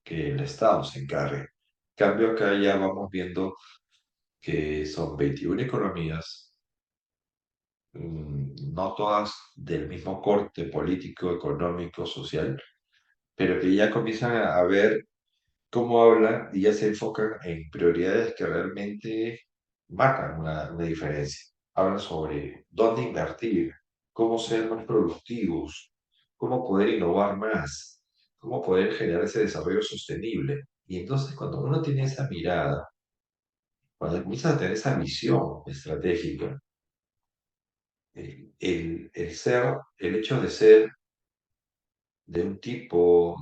que el Estado se encargue. Cambio acá ya vamos viendo que son 21 economías, no todas del mismo corte político, económico, social, pero que ya comienzan a ver cómo hablan y ya se enfocan en prioridades que realmente marcan una diferencia. Hablan sobre dónde invertir, cómo ser más productivos, cómo poder innovar más, cómo poder generar ese desarrollo sostenible. Y entonces cuando uno tiene esa mirada, cuando comienzas a tener esa visión estratégica, el hecho de ser de un tipo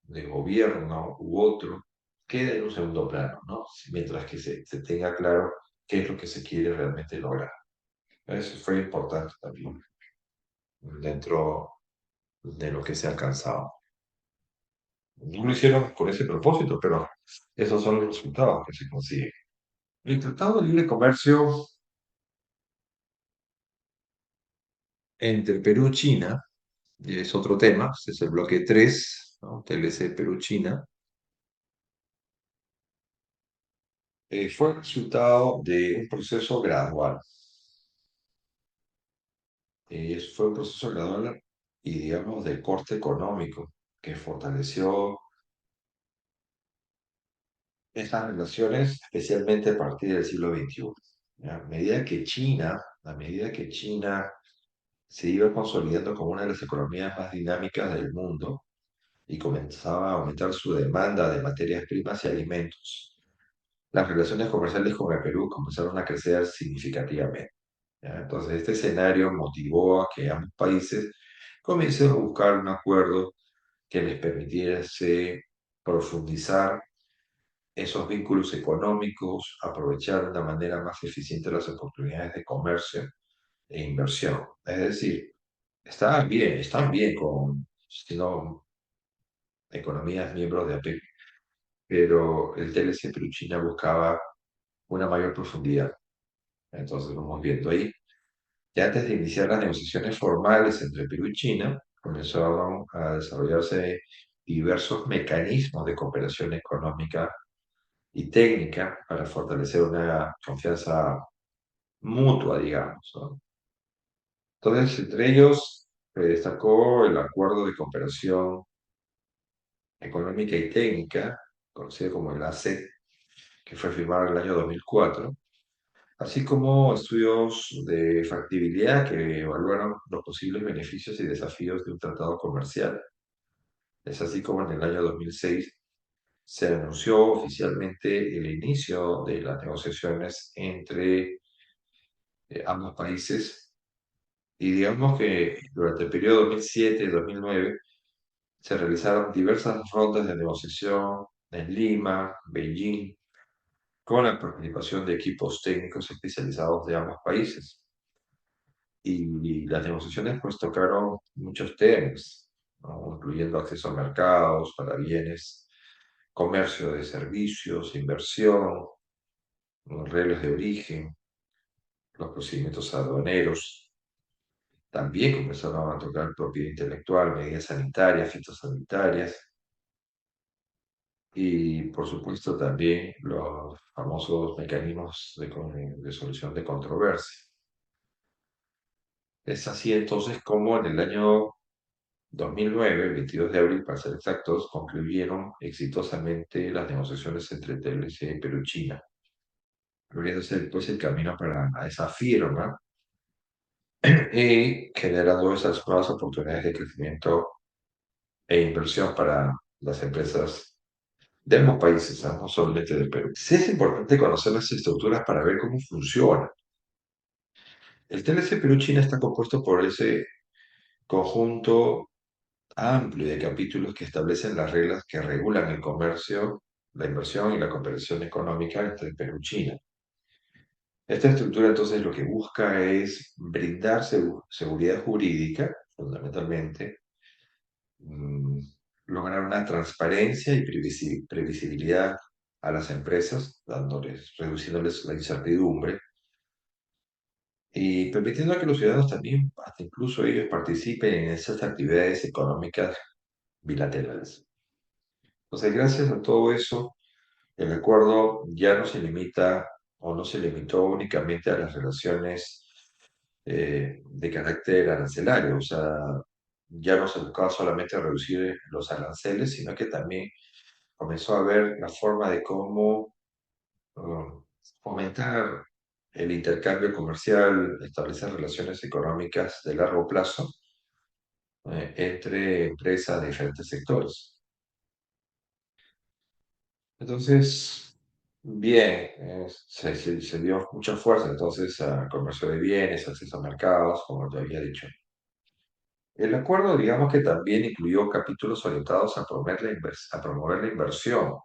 de gobierno u otro queda en un segundo plano, ¿no? Mientras que se tenga claro qué es lo que se quiere realmente lograr. Eso fue importante también dentro de lo que se ha alcanzado. No lo hicieron con ese propósito, pero esos son los resultados que se consiguen. El Tratado de Libre Comercio entre Perú y China es otro tema, este es el bloque 3, ¿no? TLC Perú-China, fue el resultado de un proceso gradual. Fue un proceso gradual y, digamos, de corte económico que fortaleció estas relaciones, especialmente a partir del siglo XXI. ¿Ya? A medida que China se iba consolidando como una de las economías más dinámicas del mundo y comenzaba a aumentar su demanda de materias primas y alimentos, las relaciones comerciales con el Perú comenzaron a crecer significativamente. ¿Ya? Entonces, este escenario motivó a que ambos países comiencen a buscar un acuerdo que les permitiese profundizar esos vínculos económicos, aprovechar de una manera más eficiente las oportunidades de comercio e inversión. Es decir, están bien con, sino economías miembros de APEC, pero el TLC Perú-China buscaba una mayor profundidad. Entonces vamos viendo ahí. Ya antes de iniciar las negociaciones formales entre Perú y China, comenzaron a desarrollarse diversos mecanismos de cooperación económica y técnica para fortalecer una confianza mutua, digamos, ¿no? Entonces, entre ellos, destacó el Acuerdo de Cooperación Económica y Técnica, conocido como el ACE, que fue firmado en el año 2004, así como estudios de factibilidad que evaluaron los posibles beneficios y desafíos de un tratado comercial. Es así como en el año 2006 se anunció oficialmente el inicio de las negociaciones entre ambos países y digamos que durante el periodo 2007-2009 se realizaron diversas rondas de negociación en Lima, Beijing, con la participación de equipos técnicos especializados de ambos países. Y las negociaciones pues tocaron muchos temas, ¿no? Incluyendo acceso a mercados para bienes, comercio de servicios, inversión, los reglas de origen, los procedimientos aduaneros. También comenzaron a tocar propiedad intelectual, medidas sanitarias, fitosanitarias y, por supuesto, también los famosos mecanismos de solución de controversia. Es así entonces como en el año 2009, el 22 de abril, para ser exactos, concluyeron exitosamente las negociaciones entre TLC y Perú y China, abriéndose después el camino para esa firma y generando esas nuevas oportunidades de crecimiento e inversión para las empresas de ambos países, ¿no? No solamente del Perú. Sí es importante conocer las estructuras para ver cómo funciona. El TLC Perú-China está compuesto por ese conjunto amplio de capítulos que establecen las reglas que regulan el comercio, la inversión y la cooperación económica entre Perú y China. Esta estructura entonces lo que busca es brindar seguridad jurídica, fundamentalmente, mm, lograr una transparencia y previsibilidad a las empresas, reduciéndoles la incertidumbre y permitiendo que los ciudadanos también, hasta incluso ellos, participen en esas actividades económicas bilaterales. Entonces, gracias a todo eso, el acuerdo ya no se limita o no se limitó únicamente a las relaciones de carácter arancelario, o sea, ya no se buscaba solamente reducir los aranceles, sino que también comenzó a ver la forma de cómo uh, fomentar el intercambio comercial, establecer relaciones económicas de largo plazo entre empresas de diferentes sectores. Entonces, bien, se dio mucha fuerza entonces al comercio de bienes, acceso a mercados, como te había dicho. El acuerdo, digamos que también incluyó capítulos orientados a promover a promover la inversión,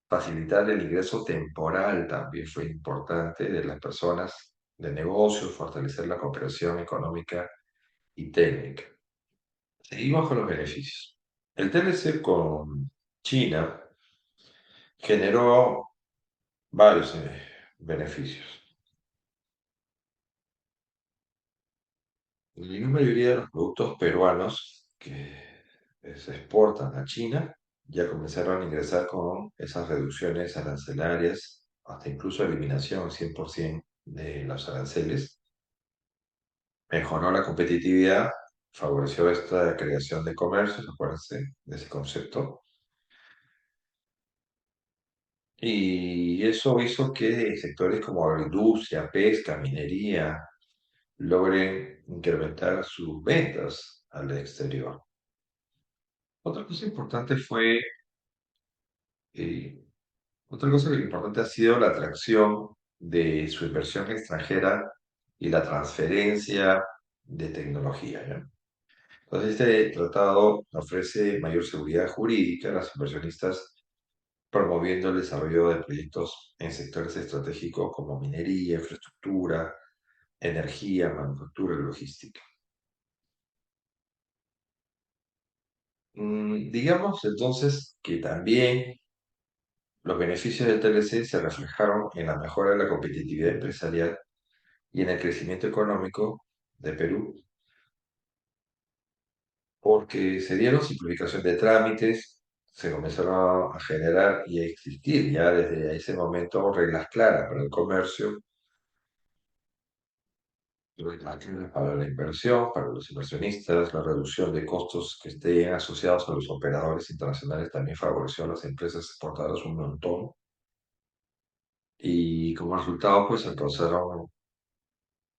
facilitar el ingreso temporal también fue importante de las personas de negocios, fortalecer la cooperación económica y técnica. Seguimos con los beneficios. El TLC con China generó varios beneficios. La gran mayoría de los productos peruanos que se exportan a China ya comenzaron a ingresar con esas reducciones arancelarias, hasta incluso eliminación 100% de los aranceles. Mejoró la competitividad, favoreció esta creación de comercios, acuérdense de ese concepto, y eso hizo que sectores como agroindustria, pesca, minería, logren incrementar sus ventas al exterior. Otra cosa importante fue, eh, otra cosa importante ha sido la atracción de su inversión extranjera y la transferencia de tecnología, ¿ya? Entonces, este tratado ofrece mayor seguridad jurídica a los inversionistas, promoviendo el desarrollo de proyectos en sectores estratégicos como minería, infraestructura, energía, manufactura y logística. Digamos entonces que también los beneficios del TLC se reflejaron en la mejora de la competitividad empresarial y en el crecimiento económico de Perú, porque se dieron simplificación de trámites, se comenzaron a generar y a existir ya desde ese momento reglas claras para el comercio, reglas claras para la inversión, para los inversionistas, la reducción de costos que estén asociados a los operadores internacionales también favoreció a las empresas exportadoras un montón. Y como resultado, pues alcanzaron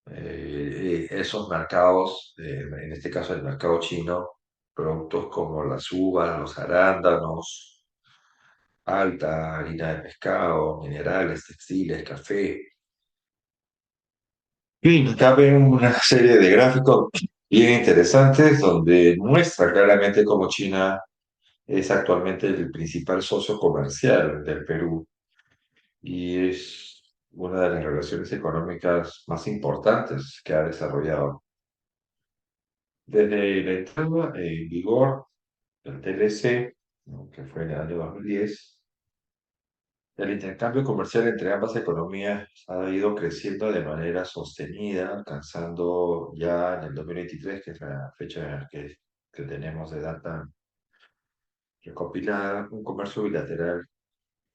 esos mercados, en este caso el mercado chino, productos como las uvas, los arándanos, alta, harina de pescado, minerales, textiles, café. Y acá ven una serie de gráficos bien interesantes donde muestra claramente cómo China es actualmente el principal socio comercial del Perú y es una de las relaciones económicas más importantes que ha desarrollado. Desde la entrada en vigor del TLC, ¿no?, que fue en el año 2010, el intercambio comercial entre ambas economías ha ido creciendo de manera sostenida, alcanzando ya en el 2023, que es la fecha que tenemos de data recopilada, un comercio bilateral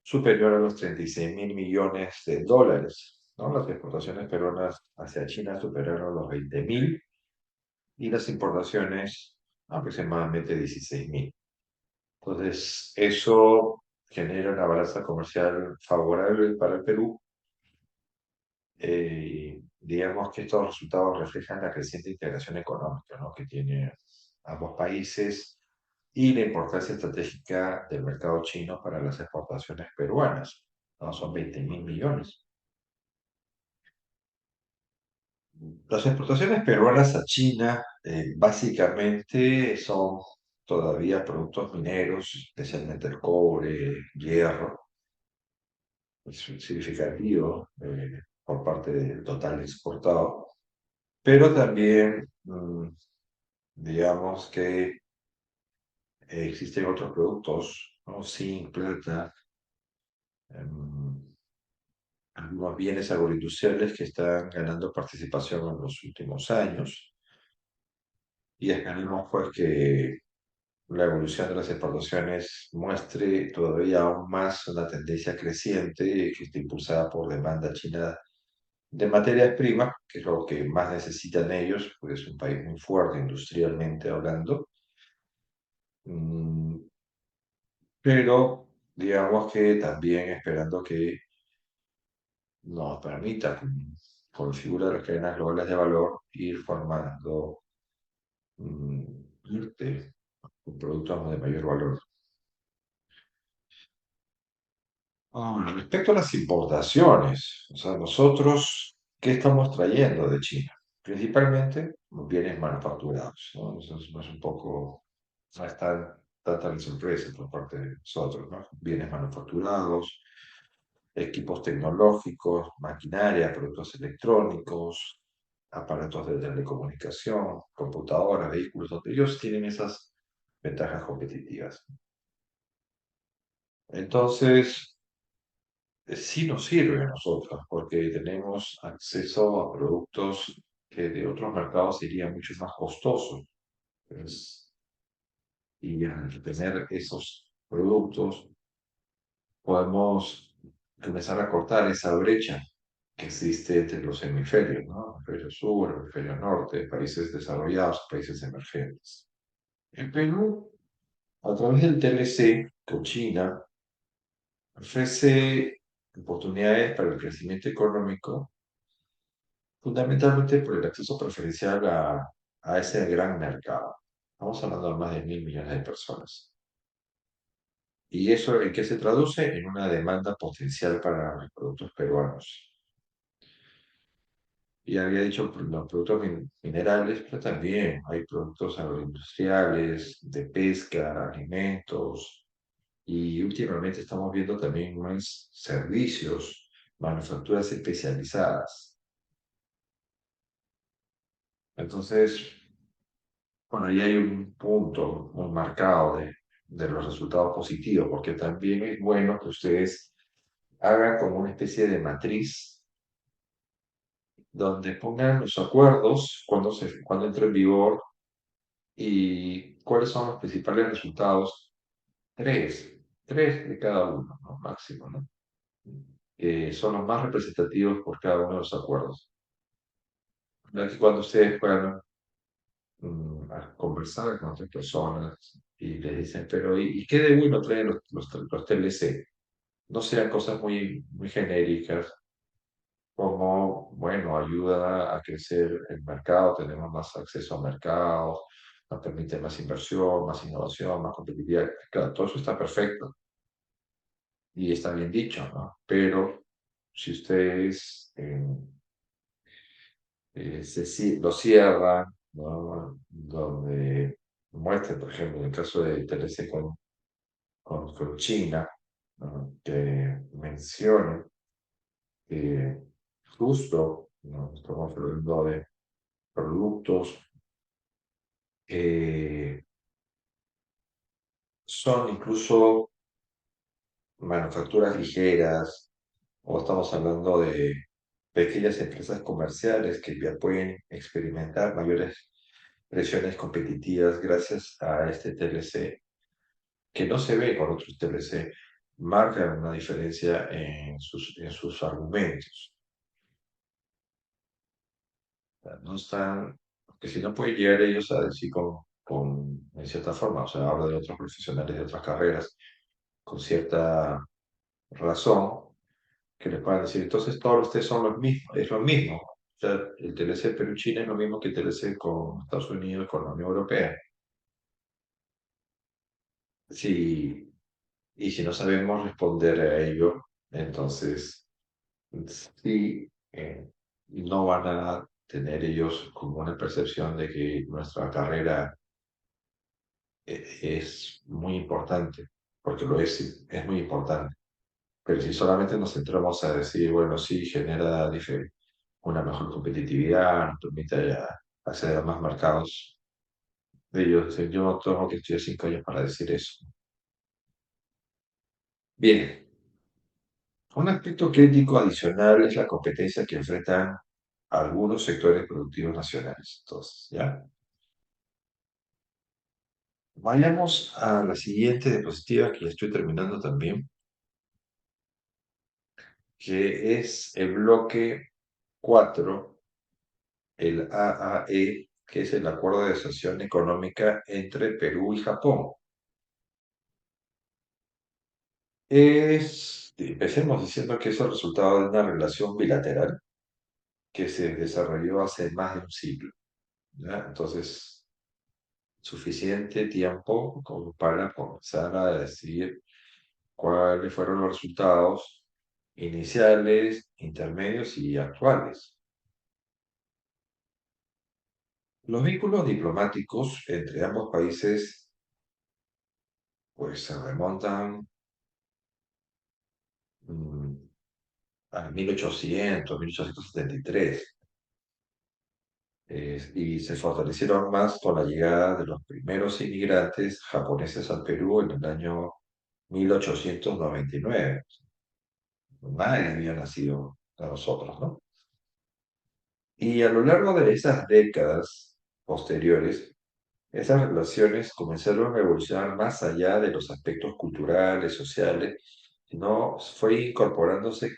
superior a los 36.000 millones de dólares, ¿no? Las exportaciones peruanas hacia China superaron los 20.000 y las importaciones aproximadamente 16.000. Entonces, eso genera una balanza comercial favorable para el Perú. Digamos que estos resultados reflejan la creciente integración económica, ¿no?, que tiene ambos países y la importancia estratégica del mercado chino para las exportaciones peruanas, ¿no? Son 20.000 millones. Las exportaciones peruanas a China básicamente son todavía productos mineros, especialmente el cobre, hierro, es significativo por parte del total exportado, pero también digamos que existen otros productos, ¿no? Zinc, plata, em, algunos bienes agroindustriales que están ganando participación en los últimos años y esperemos pues que la evolución de las exportaciones muestre todavía aún más una tendencia creciente que está impulsada por demanda china de materias primas, que es lo que más necesitan ellos, porque es un país muy fuerte industrialmente hablando. Mm, pero digamos que también esperando que nos permita, con figura de las cadenas globales de valor, ir formando mm, este, productos de mayor valor. Respecto a las importaciones, o sea, nosotros, ¿qué estamos trayendo de China? principalmente bienes manufacturados, ¿no? Eso es un poco, no es tanta la sorpresa por parte de nosotros, ¿no? Bienes manufacturados, equipos tecnológicos, maquinaria, productos electrónicos, aparatos de telecomunicación, computadoras, vehículos, donde ellos tienen esas ventajas competitivas. Entonces, sí nos sirve a nosotros porque tenemos acceso a productos que de otros mercados serían mucho más costosos. Pues, y al tener esos productos, podemos comenzar a cortar esa brecha que existe entre los hemisferios, ¿no? Hemisferio sur, hemisferio norte, países desarrollados, países emergentes. En Perú, a través del TLC con China, ofrece oportunidades para el crecimiento económico, fundamentalmente por el acceso preferencial a ese gran mercado. Estamos hablando de más de 1.000 millones de personas. ¿Y eso en qué se traduce? En una demanda potencial para los productos peruanos. Y había dicho los productos minerales, pero también hay productos agroindustriales, de pesca, alimentos, y últimamente estamos viendo también más servicios, manufacturas especializadas. Entonces, bueno, ahí hay un punto muy marcado de los resultados positivos, porque también es bueno que ustedes hagan como una especie de matriz donde pongan los acuerdos, cuando entra en vigor y cuáles son los principales resultados. Tres, tres de cada uno, ¿no? Máximo, ¿no? Son los más representativos por cada uno de los acuerdos. Ya que cuando ustedes puedan a conversar con otras personas y les dicen, pero ¿y qué de bueno traen los TLC? No sean cosas muy genéricas, como, bueno, ayuda a crecer el mercado, tenemos más acceso a mercados, nos permite más inversión, más innovación, más competitividad. Claro, todo eso está perfecto y está bien dicho, ¿no? Pero si ustedes lo cierran, ¿no? Donde muestren, por ejemplo, en el caso de TLC con China, ¿no? Que mencione que justo, ¿no? Estamos hablando de productos que son incluso manufacturas ligeras, o estamos hablando de pequeñas empresas comerciales que ya pueden experimentar mayores presiones competitivas gracias a este TLC, que no se ve con otros TLC, marcan una diferencia en sus argumentos. O sea, no están, porque si no pueden llegar ellos a decir en cierta forma, o sea, hablo de otros profesionales de otras carreras, con cierta razón, que les puedan decir, entonces todos ustedes son los mismos, es lo mismo. O sea, el TLC Perú-China es lo mismo que el TLC con Estados Unidos, con la Unión Europea. Si, y si no sabemos responder a ello, entonces sí, no van a tener ellos como una percepción de que nuestra carrera es muy importante, porque lo es muy importante. Pero si solamente nos centramos a decir, bueno, sí, genera una mejor competitividad, nos permite acceder a más mercados, ellos dicen, yo no tengo que estudiar 5 años para decir eso. Bien, un aspecto crítico adicional es la competencia que enfrentan algunos sectores productivos nacionales. Entonces, ¿ya? Vayamos a la siguiente diapositiva que ya estoy terminando también, que es el bloque 4, el AAE, que es el Acuerdo de Asociación Económica entre Perú y Japón. Empecemos diciendo que es el resultado de una relación bilateral que se desarrolló hace más de un siglo, ¿ya? Entonces, suficiente tiempo como para comenzar a decir cuáles fueron los resultados iniciales, intermedios y actuales. Los vínculos diplomáticos entre ambos países pues se remontan mm, a 1800, 1873, y se fortalecieron más con la llegada de los primeros inmigrantes japoneses al Perú en el año 1899. Nadie había nacido a nosotros, ¿no? Y a lo largo de esas décadas posteriores, esas relaciones comenzaron a evolucionar más allá de los aspectos culturales, sociales, sino fue incorporándose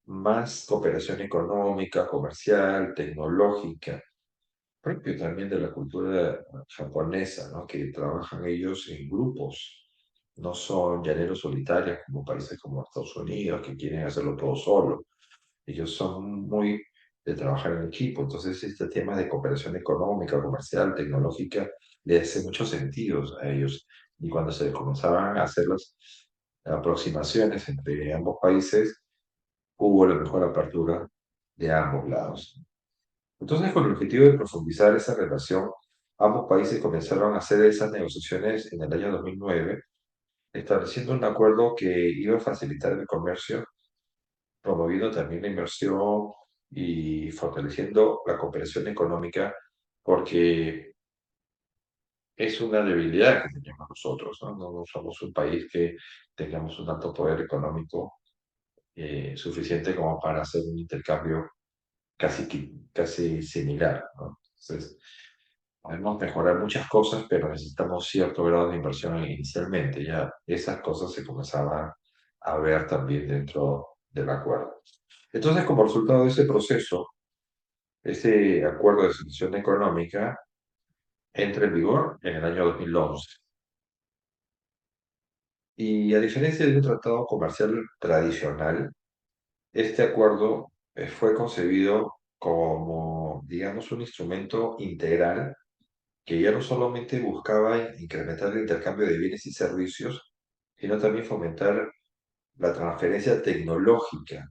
más cooperación económica, comercial, tecnológica, propio también de la cultura japonesa, ¿no? Que trabajan ellos en grupos, no son llaneros solitarios como países como Estados Unidos, que quieren hacerlo todo solo. Ellos son muy de trabajar en equipo, entonces este tema de cooperación económica, comercial, tecnológica, le hace mucho sentido a ellos. Y cuando se comenzaban a hacer las aproximaciones entre ambos países, hubo la mejor apertura de ambos lados. Entonces, con el objetivo de profundizar esa relación, ambos países comenzaron a hacer esas negociaciones en el año 2009, estableciendo un acuerdo que iba a facilitar el comercio, promoviendo también la inversión y fortaleciendo la cooperación económica, porque es una debilidad que tenemos nosotros, ¿no? No somos un país que tengamos un alto poder económico suficiente como para hacer un intercambio casi similar, ¿no? Entonces, podemos mejorar muchas cosas, pero necesitamos cierto grado de inversión inicialmente. Ya esas cosas se comenzaban a ver también dentro del acuerdo. Entonces, como resultado de ese proceso, ese acuerdo de asociación económica entra en vigor en el año 2011. Y a diferencia de un tratado comercial tradicional, este acuerdo fue concebido como, digamos, un instrumento integral que ya no solamente buscaba incrementar el intercambio de bienes y servicios, sino también fomentar la transferencia tecnológica,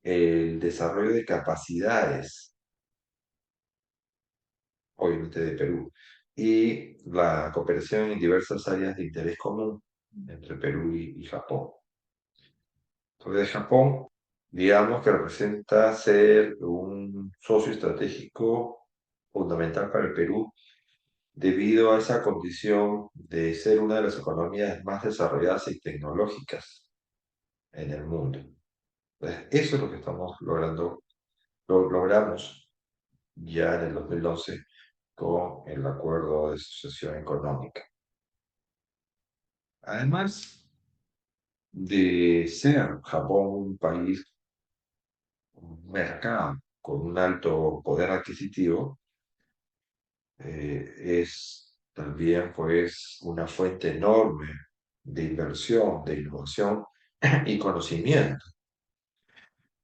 el desarrollo de capacidades, obviamente de Perú, y la cooperación en diversas áreas de interés común entre Perú y Japón. Entonces, Japón, digamos que representa ser un socio estratégico fundamental para el Perú debido a esa condición de ser una de las economías más desarrolladas y tecnológicas en el mundo. Entonces, eso es lo que estamos logrando, lo logramos ya en el 2011 con el acuerdo de asociación económica. Además de ser Japón un país, un mercado con un alto poder adquisitivo, es también pues una fuente enorme de inversión, de innovación y conocimiento.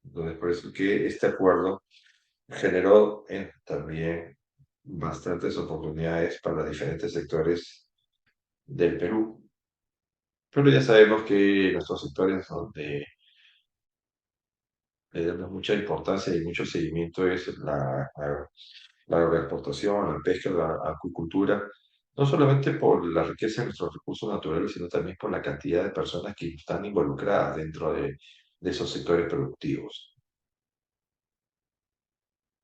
Entonces, por eso que este acuerdo generó también bastantes oportunidades para diferentes sectores del Perú. Pero ya sabemos que nuestros sectores donde le damos mucha importancia y mucho seguimiento es la agroexportación, la pesca, la acuicultura, no solamente por la riqueza de nuestros recursos naturales, sino también por la cantidad de personas que están involucradas dentro de esos sectores productivos.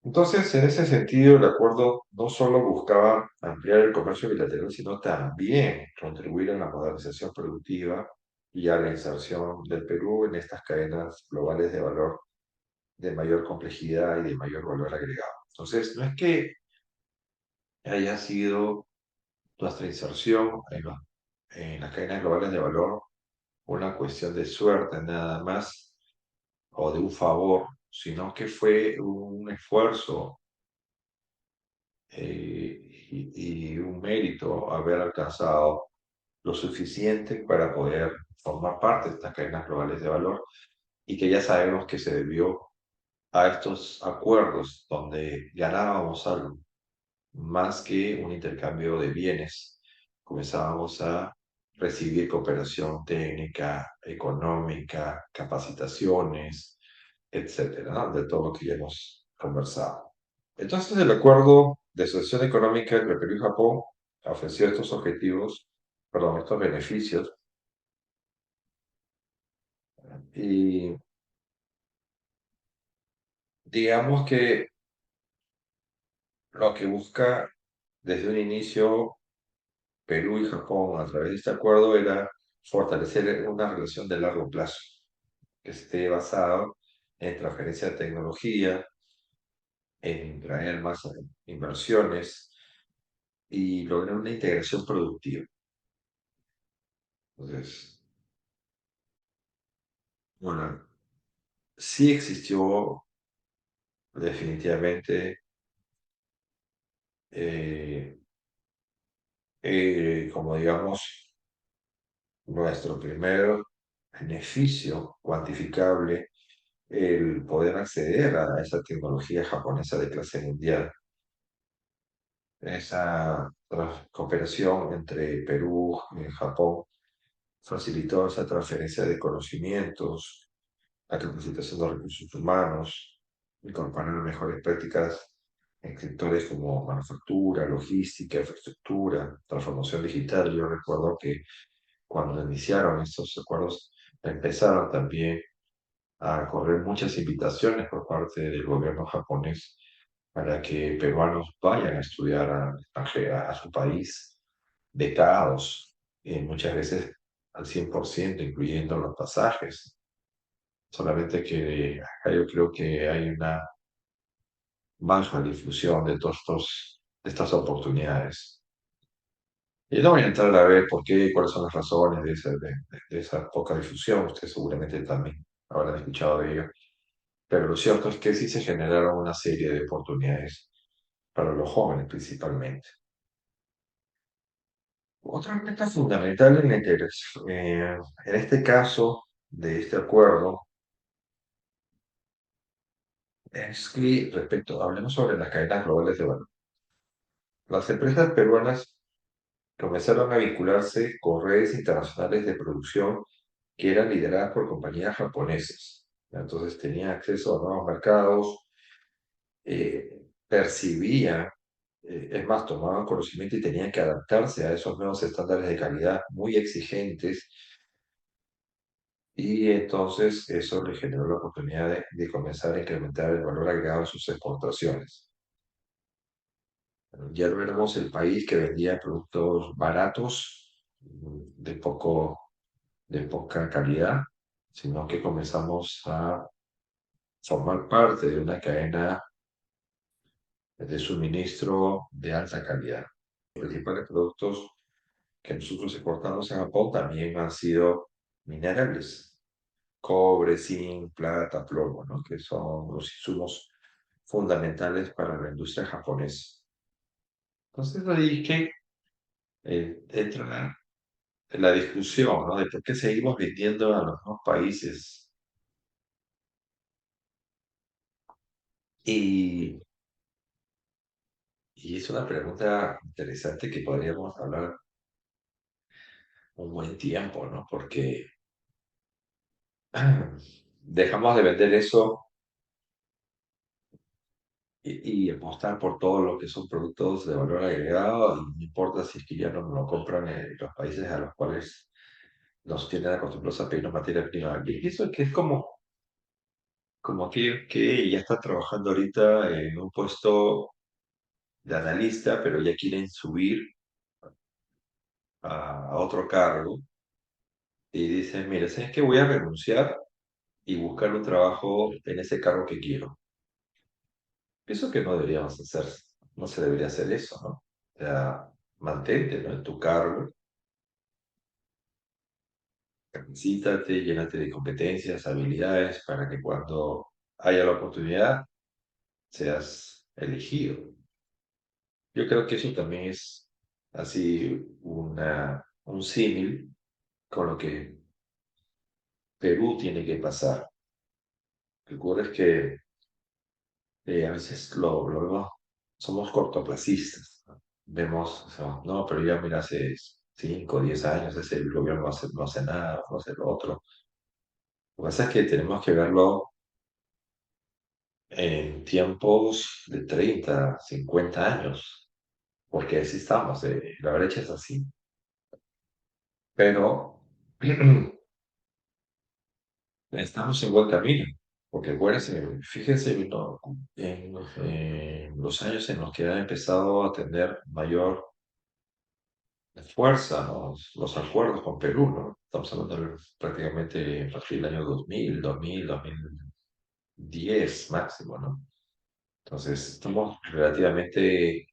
Entonces, en ese sentido, el acuerdo no solo buscaba ampliar el comercio bilateral, sino también contribuir a la modernización productiva y a la inserción del Perú en estas cadenas globales de valor de mayor complejidad y de mayor valor agregado. Entonces, no es que haya sido nuestra inserción en las cadenas globales de valor una cuestión de suerte nada más o de un favor, sino que fue un esfuerzo y un mérito haber alcanzado lo suficiente para poder formar parte de estas cadenas globales de valor y que ya sabemos que se debió a estos acuerdos donde ganábamos algo más que un intercambio de bienes. Comenzábamos a recibir cooperación técnica, económica, capacitaciones, etcétera, ¿no? De todo lo que ya hemos conversado. Entonces, el acuerdo de asociación económica entre Perú y Japón ofreció estos objetivos, perdón, estos beneficios, y digamos que lo que busca desde un inicio Perú y Japón a través de este acuerdo era fortalecer una relación de largo plazo, que esté basado en transferencia de tecnología, en traer más inversiones y lograr una integración productiva. Entonces, bueno, sí existió definitivamente, eh, como digamos, nuestro primer beneficio cuantificable, el poder acceder a esa tecnología japonesa de clase mundial. Esa cooperación entre Perú y Japón facilitó esa transferencia de conocimientos, la capacitación de recursos humanos, incorporar mejores prácticas en sectores como manufactura, logística, infraestructura, transformación digital. Yo recuerdo que cuando iniciaron estos acuerdos, empezaron también a correr muchas invitaciones por parte del gobierno japonés para que peruanos vayan a estudiar a su país, becados, muchas veces al 100%, incluyendo los pasajes. Solamente que acá yo creo que hay una baja difusión de de estas oportunidades. Y no voy a entrar a ver por qué, cuáles son las razones de esa poca difusión. Usted seguramente también habrá escuchado de ello. Pero lo cierto es que sí se generaron una serie de oportunidades para los jóvenes principalmente. Otra meta fundamental en la integración, en este caso de este acuerdo, es que hablemos sobre las cadenas globales de valor. Las empresas peruanas comenzaron a vincularse con redes internacionales de producción que eran lideradas por compañías japonesas. Entonces tenían acceso a nuevos mercados, percibían, es más, tomaban conocimiento y tenían que adaptarse a esos nuevos estándares de calidad muy exigentes, y entonces eso les generó la oportunidad de comenzar a incrementar el valor agregado de sus exportaciones. Ya no éramos el país que vendía productos baratos, de poca calidad, sino que comenzamos a formar parte de una cadena de suministro de alta calidad. Los principales productos que nosotros exportamos a Japón también han sido minerales, cobre, zinc, plata, plomo, ¿no? Que son los insumos fundamentales para la industria japonesa. Entonces ahí que entra la discusión, ¿no? De por qué seguimos vendiendo a los dos países. Y, y es una pregunta interesante que podríamos hablar un buen tiempo, ¿no? Porque dejamos de vender eso y apostar por todo lo que son productos de valor agregado, y no importa si es que ya no lo compran en los países a los cuales nos tienen acostumbrados a pedir materia prima. Y eso que es como que ya está trabajando ahorita en un puesto de analista, pero ya quieren subir a otro cargo y dicen, mira, ¿sabes qué? Voy a renunciar y buscar un trabajo en ese cargo que quiero. Pienso que no deberíamos hacer, no se debería hacer eso, ¿no? O sea, mantente, ¿no? En tu cargo, capacítate, llénate de competencias, habilidades, para que cuando haya la oportunidad seas elegido. Yo creo que eso también es así un símil con lo que Perú tiene que pasar. Lo que ocurre es que a veces lo vemos, somos cortoplacistas, ¿no? Vemos, o sea, no, pero ya mira, hace 5 o 10 años ese gobierno no hace nada, no hace lo otro. Lo que pasa es que tenemos que verlo en tiempos de 30, 50 años, porque así estamos, la brecha es así. Pero estamos en buen camino, porque acuérdense, fíjense, ¿no? En los años en los que ha empezado a tener mayor fuerza los acuerdos con Perú, ¿no? Estamos hablando prácticamente a partir del año 2010 máximo, ¿no? Entonces, estamos relativamente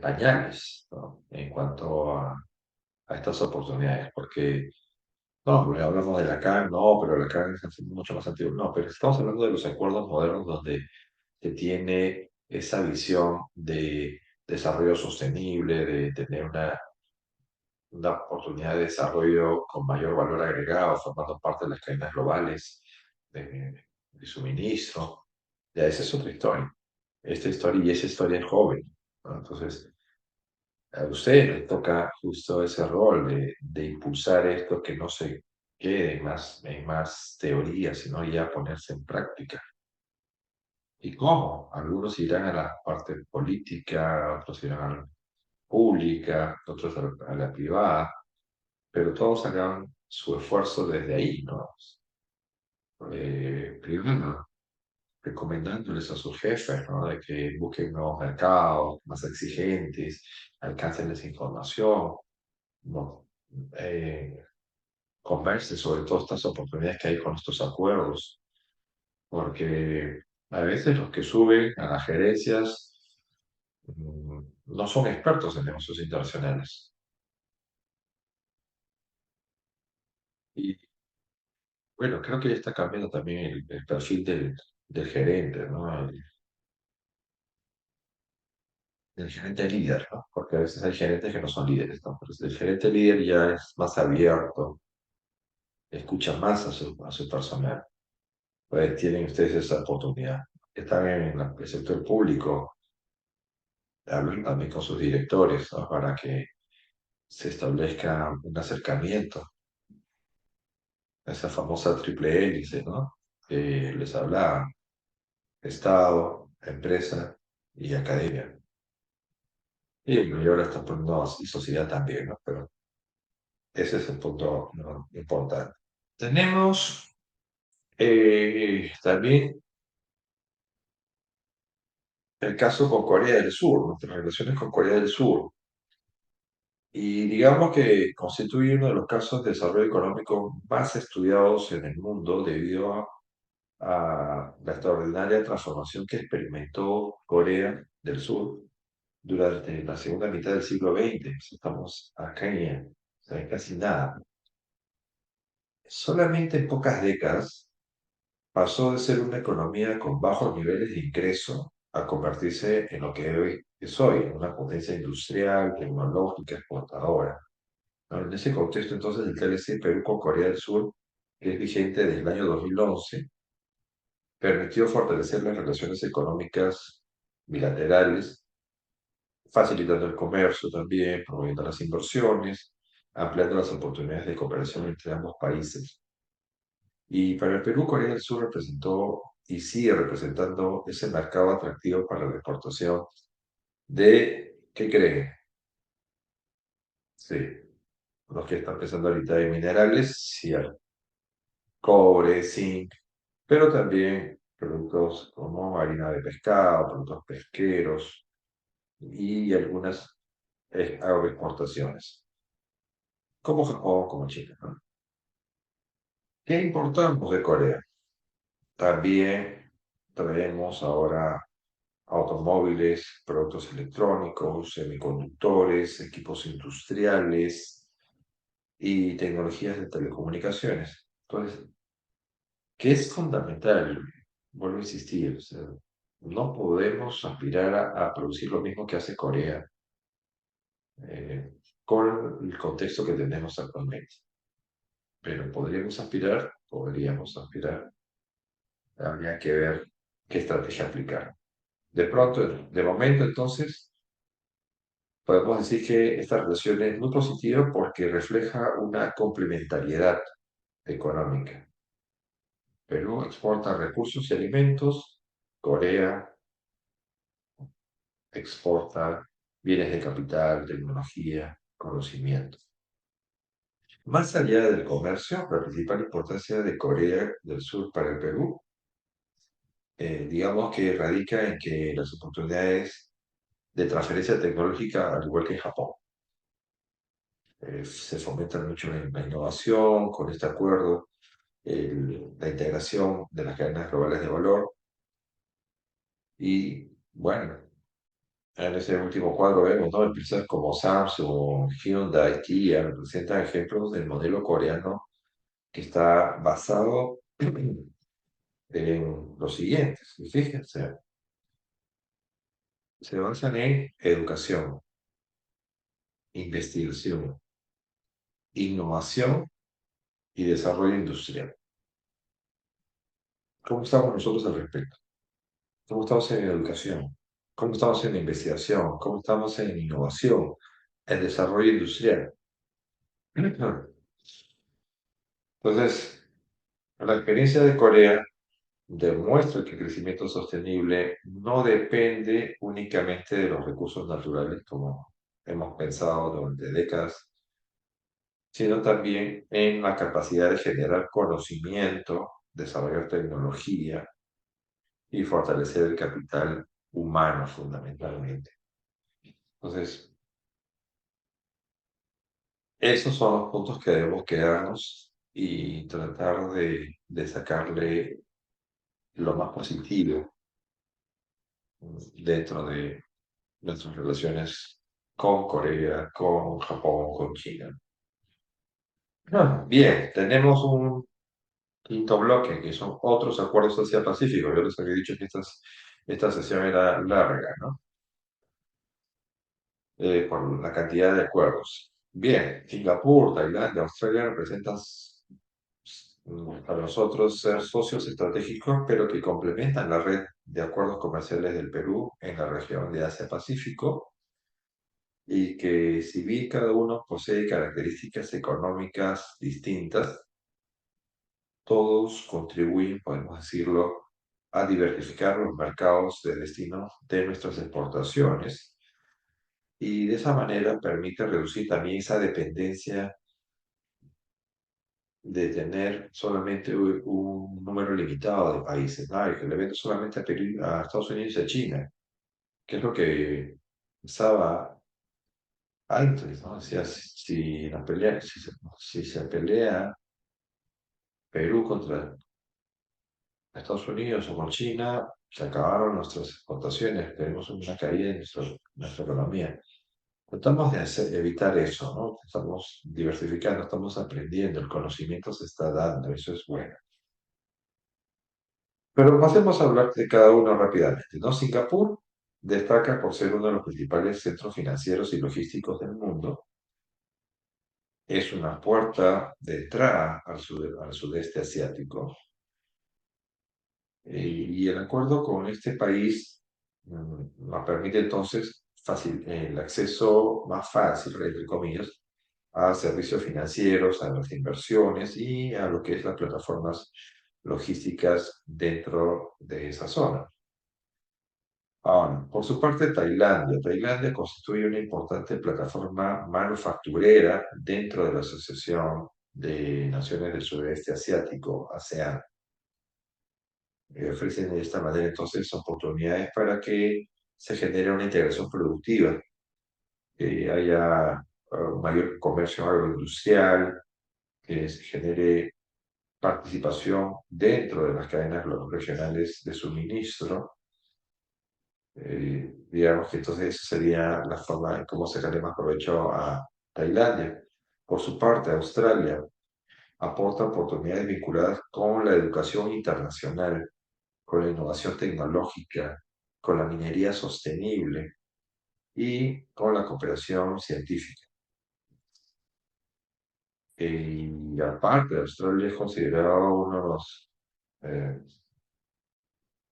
pañales, ¿no? En cuanto a estas oportunidades, porque no, porque hablamos de la CAN, no, pero la CAN es mucho más antiguo. No, pero estamos hablando de los acuerdos modernos donde se tiene esa visión de desarrollo sostenible, de tener una oportunidad de desarrollo con mayor valor agregado, formando parte de las cadenas globales de suministro. Ya, esa es otra historia. Esta historia y esa historia es joven, ¿no? Entonces, a usted le toca justo ese rol de impulsar esto que no se quede en más teoría, sino ya ponerse en práctica. ¿Y cómo? Algunos irán a la parte política, otros irán a la pública, otros a la privada, pero todos hagan su esfuerzo desde ahí, ¿no? Primero, recomendándoles a sus jefes, ¿no? De que busquen nuevos mercados más exigentes, alcancen esa información, ¿no? Eh, converse sobre todas estas oportunidades que hay con estos acuerdos, porque a veces los que suben a las gerencias no son expertos en negocios internacionales. Y bueno, creo que ya está cambiando también el perfil del gerente, ¿no? El gerente líder, ¿no? Porque a veces hay gerentes que no son líderes, ¿no? Pero el gerente líder ya es más abierto, escucha más a su personal. Pues tienen ustedes esa oportunidad. Están en el sector público, hablan también con sus directores, ¿no? Para que se establezca un acercamiento, esa famosa triple hélice, ¿no? Que les hablaba, Estado, empresa y academia. Y ahora está poniendo y sociedad también, ¿no? Pero ese es el punto, ¿no? Importante. Tenemos también el caso con Corea del Sur, nuestras relaciones con Corea del Sur. Y digamos que constituye uno de los casos de desarrollo económico más estudiados en el mundo debido a la extraordinaria transformación que experimentó Corea del Sur durante la segunda mitad del siglo XX. Estamos acá en casi nada. Solamente en pocas décadas pasó de ser una economía con bajos niveles de ingreso a convertirse en lo que hoy es hoy, en una potencia industrial, tecnológica, exportadora, ¿no? En ese contexto, entonces, el TLC Perú con Corea del Sur, que es vigente desde el año 2011, permitió fortalecer las relaciones económicas bilaterales, facilitando el comercio también, promoviendo las inversiones, ampliando las oportunidades de cooperación entre ambos países. Y para el Perú, Corea del Sur representó y sigue representando ese mercado atractivo para la exportación de, ¿qué creen? Sí, los que están pensando ahorita de minerales, sí, cobre, zinc, pero también productos como harina de pescado, productos pesqueros y algunas agroexportaciones, como Japón, como China, ¿no? ¿Qué importamos de Corea? También traemos ahora automóviles, productos electrónicos, semiconductores, equipos industriales y tecnologías de telecomunicaciones. Entonces, ¿qué es fundamental? Vuelvo a insistir, o sea, no podemos aspirar a producir lo mismo que hace Corea eh, con el contexto que tenemos actualmente. Pero podríamos aspirar, habría que ver qué estrategia aplicar. De pronto, de momento, entonces, podemos decir que esta relación es muy positiva porque refleja una complementariedad económica. Perú exporta recursos y alimentos, Corea exporta bienes de capital, tecnología, conocimiento. Más allá del comercio, la principal importancia de Corea del Sur para el Perú, digamos que radica en que las oportunidades de transferencia tecnológica, al igual que en Japón, se fomenta mucho la innovación con este acuerdo, la integración de las cadenas globales de valor y, bueno, en ese último cuadro vemos, ¿no? Empresas como Samsung, Hyundai, Kia representan ejemplos del modelo coreano que está basado en lo siguiente. Fíjense, se basan en educación, investigación, innovación y desarrollo industrial. ¿Cómo estamos nosotros al respecto? ¿Cómo estamos en educación? ¿Cómo estamos en investigación? ¿Cómo estamos en innovación? En desarrollo industrial. Entonces, la experiencia de Corea demuestra que el crecimiento sostenible no depende únicamente de los recursos naturales, como hemos pensado durante décadas, sino también en la capacidad de generar conocimiento, desarrollar tecnología y fortalecer el capital humano fundamentalmente. Entonces, esos son los puntos que debemos quedarnos y tratar de sacarle lo más positivo dentro de nuestras relaciones con Corea, con Japón, con China. Bien, tenemos un quinto bloque, que son otros acuerdos Asia-Pacífico. Yo les había dicho que esta sesión era larga, ¿no? Por la cantidad de acuerdos. Bien, Singapur, Tailandia, Australia representan para nosotros ser socios estratégicos, pero que complementan la red de acuerdos comerciales del Perú en la región de Asia-Pacífico y que si bien cada uno posee características económicas distintas, todos contribuyen, podemos decirlo, a diversificar los mercados de destino de nuestras exportaciones y de esa manera permite reducir también esa dependencia de tener solamente un número limitado de países, ¿no? Y que le vende solamente a, a Estados Unidos y a China, que es lo que pensaba antes, ¿no? Decía, si se pelea Perú contra Estados Unidos o con China, se acabaron nuestras exportaciones, tenemos una caída en nuestra economía. Tratamos de evitar eso, ¿no? Estamos diversificando, estamos aprendiendo, el conocimiento se está dando, eso es bueno. Pero pasemos a hablar de cada uno rápidamente, ¿no? Singapur destaca por ser uno de los principales centros financieros y logísticos del mundo. Es una puerta de entrada al sudeste asiático. Y el acuerdo con este país nos permite entonces el acceso más fácil, entre comillas, a servicios financieros, a las inversiones y a lo que es las plataformas logísticas dentro de esa zona. Ahora, por su parte, Tailandia constituye una importante plataforma manufacturera dentro de la Asociación de Naciones del Sudeste Asiático, ASEAN. Ofrecen de esta manera entonces oportunidades para que se genere una integración productiva, que haya un mayor comercio agroindustrial, que se genere participación dentro de las cadenas regionales de suministro. Digamos que entonces esa sería la forma en cómo sacarle más provecho a Tailandia. Por su parte, Australia aporta oportunidades vinculadas con la educación internacional, con la innovación tecnológica, con la minería sostenible y con la cooperación científica. Y aparte, Australia es considerado eh,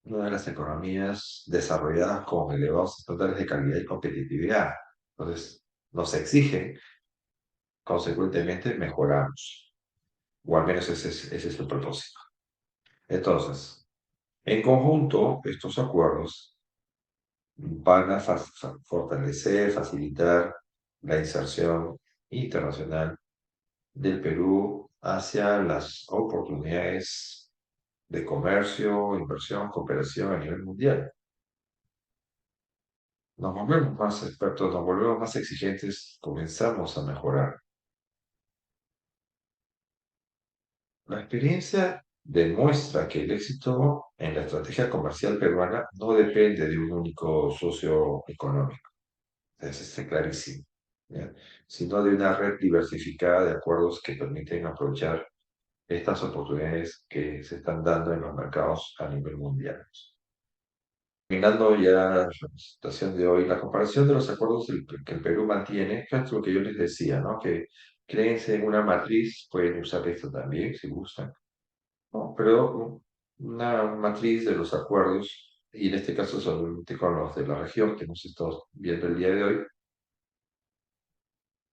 una de las economías desarrolladas con elevados estándares de calidad y competitividad. Entonces, nos exigen, consecuentemente, mejoramos. O al menos ese es el propósito. Entonces, En conjunto, estos acuerdos van a fortalecer, facilitar la inserción internacional del Perú hacia las oportunidades de comercio, inversión, cooperación a nivel mundial. Nos volvemos más expertos, nos volvemos más exigentes, comenzamos a mejorar. La experiencia demuestra que el éxito en la estrategia comercial peruana no depende de un único socio económico, eso está clarísimo, ¿ya? Sino de una red diversificada de acuerdos que permiten aprovechar estas oportunidades que se están dando en los mercados a nivel mundial. Terminando ya la presentación de hoy, la comparación de los acuerdos que el Perú mantiene, que es lo que yo les decía, ¿no? Que créense en una matriz, pueden usar esto también si gustan, ¿no? Pero una matriz de los acuerdos, y en este caso solamente con los de la región que hemos estado viendo el día de hoy,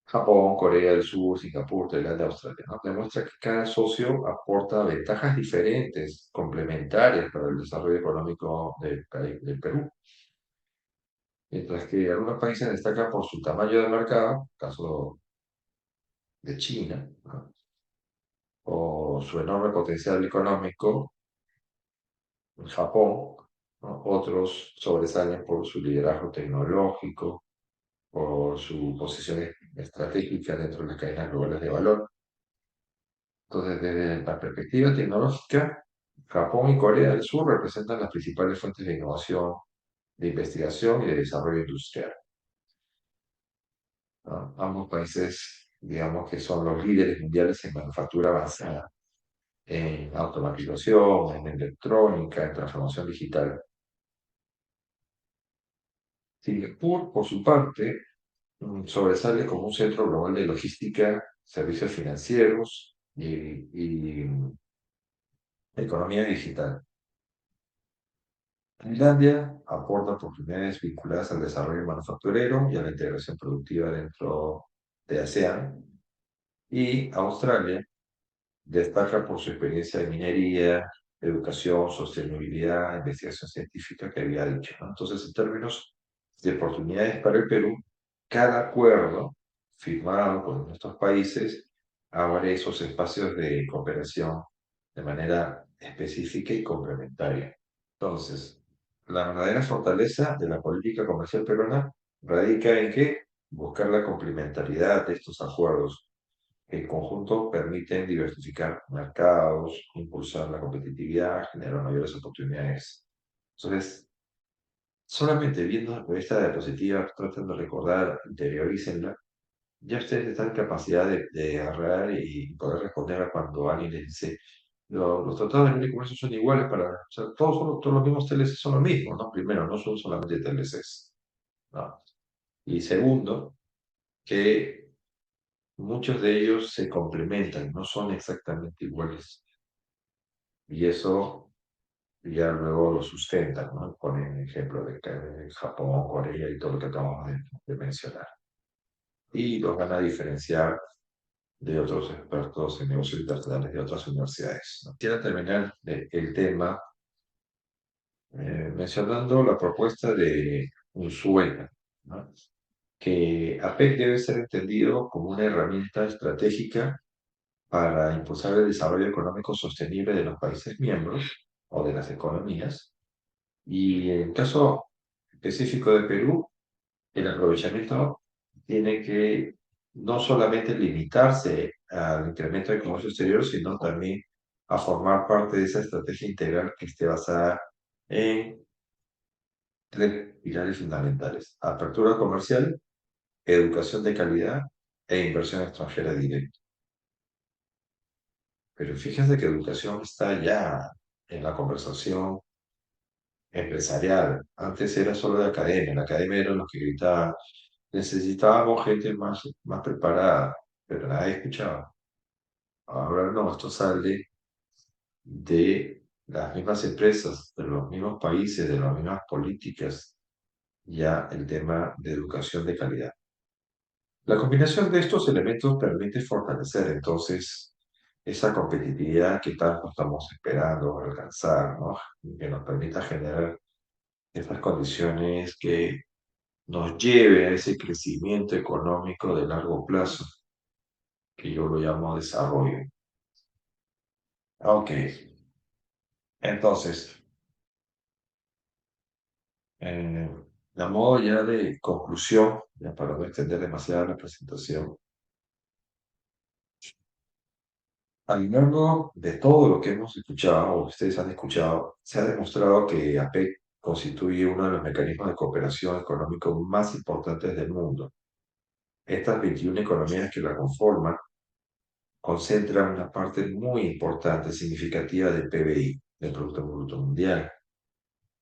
Japón, Corea del Sur, Singapur, Tailandia, Australia, ¿no? Demuestra que cada socio aporta ventajas diferentes, complementarias para el desarrollo económico del Perú. Mientras que algunos países destacan por su tamaño de mercado, caso de China, ¿no? O su enorme potencial económico, en Japón, ¿no? Otros sobresalen por su liderazgo tecnológico, por su posición estratégica dentro de las cadenas globales de valor. Entonces, desde la perspectiva tecnológica, Japón y Corea del Sur representan las principales fuentes de innovación, de investigación y de desarrollo industrial, ¿no? Ambos países, digamos que son los líderes mundiales en manufactura avanzada, en automatización, en electrónica, en transformación digital. Singapur, por su parte, sobresale como un centro global de logística, servicios financieros y economía digital. Finlandia aporta oportunidades vinculadas al desarrollo manufacturero y a la integración productiva dentro de ASEAN. Y Australia destaca por su experiencia de minería, educación, sostenibilidad, investigación científica que había dicho, ¿no? Entonces, en términos de oportunidades para el Perú, cada acuerdo firmado con estos países abre esos espacios de cooperación de manera específica y complementaria. Entonces, la verdadera fortaleza de la política comercial peruana radica en que buscar la complementariedad de estos acuerdos que en conjunto permiten diversificar mercados, impulsar la competitividad, generar mayores oportunidades. Entonces, solamente viendo esta diapositiva, traten de recordar, interiorícenla, ya ustedes están en capacidad de agarrar y poder responder a cuando alguien les dice, los tratados de libre comercio son iguales para, o sea, todos los mismos TLC son lo mismo, ¿no? Primero, no son solamente TLCs, ¿no? Y segundo, que muchos de ellos se complementan, no son exactamente iguales. Y eso ya luego lo sustentan, ¿no? Ponen ejemplo de Japón, Corea y todo lo que acabamos de mencionar. Y los van a diferenciar de otros expertos en negocios internacionales de otras universidades, ¿no? Quiero terminar el tema mencionando la propuesta de Unzueta, ¿no? Que APEC debe ser entendido como una herramienta estratégica para impulsar el desarrollo económico sostenible de los países miembros o de las economías. Y en el caso específico de Perú, el aprovechamiento tiene que no solamente limitarse al incremento del comercio exterior, sino también a formar parte de esa estrategia integral que esté basada en tres pilares fundamentales: apertura comercial, educación de calidad e inversión extranjera directa. Pero fíjense que educación está ya en la conversación empresarial. Antes era solo de academia, la academia era los que gritaban, necesitábamos gente más preparada, pero nadie escuchaba. Ahora no, esto sale de las mismas empresas, de los mismos países, de las mismas políticas, ya el tema de educación de calidad. La combinación de estos elementos permite fortalecer entonces esa competitividad que tanto estamos esperando alcanzar, ¿no? Y que nos permita generar esas condiciones que nos lleve a ese crecimiento económico de largo plazo, que yo lo llamo desarrollo. Ok, entonces, eh, a modo ya de conclusión, ya para no extender demasiado la presentación, a lo largo de todo lo que hemos escuchado, o ustedes han escuchado, se ha demostrado que APEC constituye uno de los mecanismos de cooperación económico más importantes del mundo. Estas 21 economías que la conforman concentran una parte muy importante, significativa del PBI, del Producto Bruto Mundial,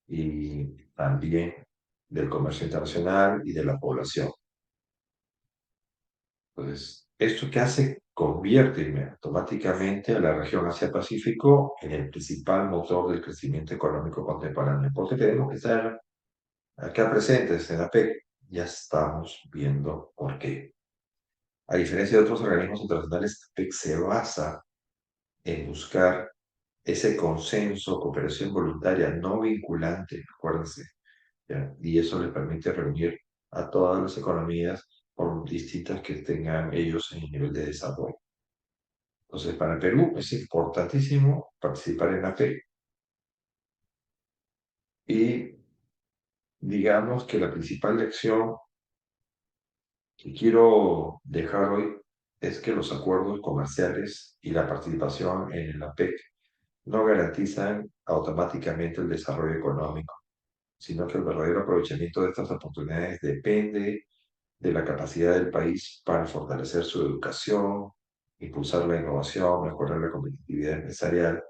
y también del comercio internacional y de la población. Entonces, ¿esto qué hace? Convierte automáticamente a la región Asia-Pacífico en el principal motor del crecimiento económico contemporáneo. Porque tenemos que estar acá presentes en la PEC. Ya estamos viendo por qué. A diferencia de otros organismos internacionales, la PEC se basa en buscar ese consenso, cooperación voluntaria no vinculante, acuérdense, ¿ya? Y eso le permite reunir a todas las economías, por distintas que tengan ellos en el nivel de desarrollo. Entonces, para Perú es importantísimo participar en la PEC y digamos que la principal lección que quiero dejar hoy es que los acuerdos comerciales y la participación en la PEC no garantizan automáticamente el desarrollo económico, sino que el verdadero aprovechamiento de estas oportunidades depende de la capacidad del país para fortalecer su educación, impulsar la innovación, mejorar la competitividad empresarial,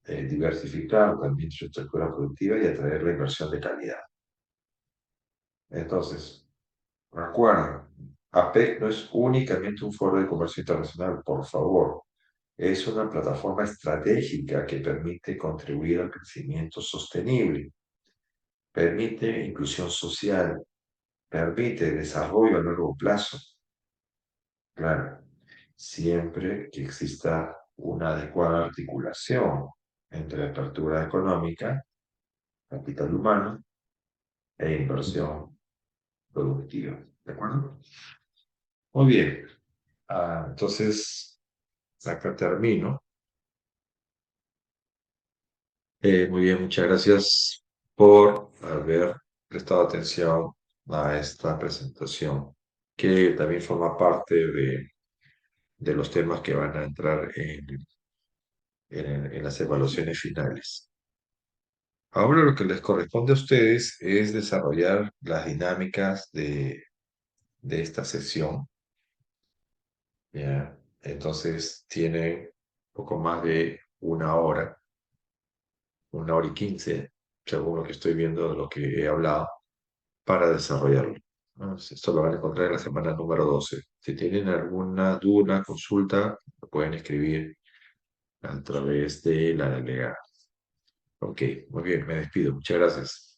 diversificar también su estructura productiva y atraer la inversión de calidad. Entonces, recuerden, APEC no es únicamente un foro de comercio internacional, por favor. Es una plataforma estratégica que permite contribuir al crecimiento sostenible, permite inclusión social, permite desarrollo a largo plazo. Claro, siempre que exista una adecuada articulación entre apertura económica, capital humano e inversión productiva. ¿De acuerdo? Muy bien. Entonces, acá termino. Muy bien, muchas gracias por haber prestado atención a esta presentación, que también forma parte de los temas que van a entrar en las evaluaciones finales. Ahora lo que les corresponde a ustedes es desarrollar las dinámicas de esta sesión. ¿Ya? Entonces tienen poco más de 1 hora y 15, según lo que estoy viendo de lo que he hablado, para desarrollarlo, ¿no? Esto lo van a encontrar en la semana número 12. Si tienen alguna duda, consulta, lo pueden escribir a través de la delegada. Ok, muy bien, me despido. Muchas gracias.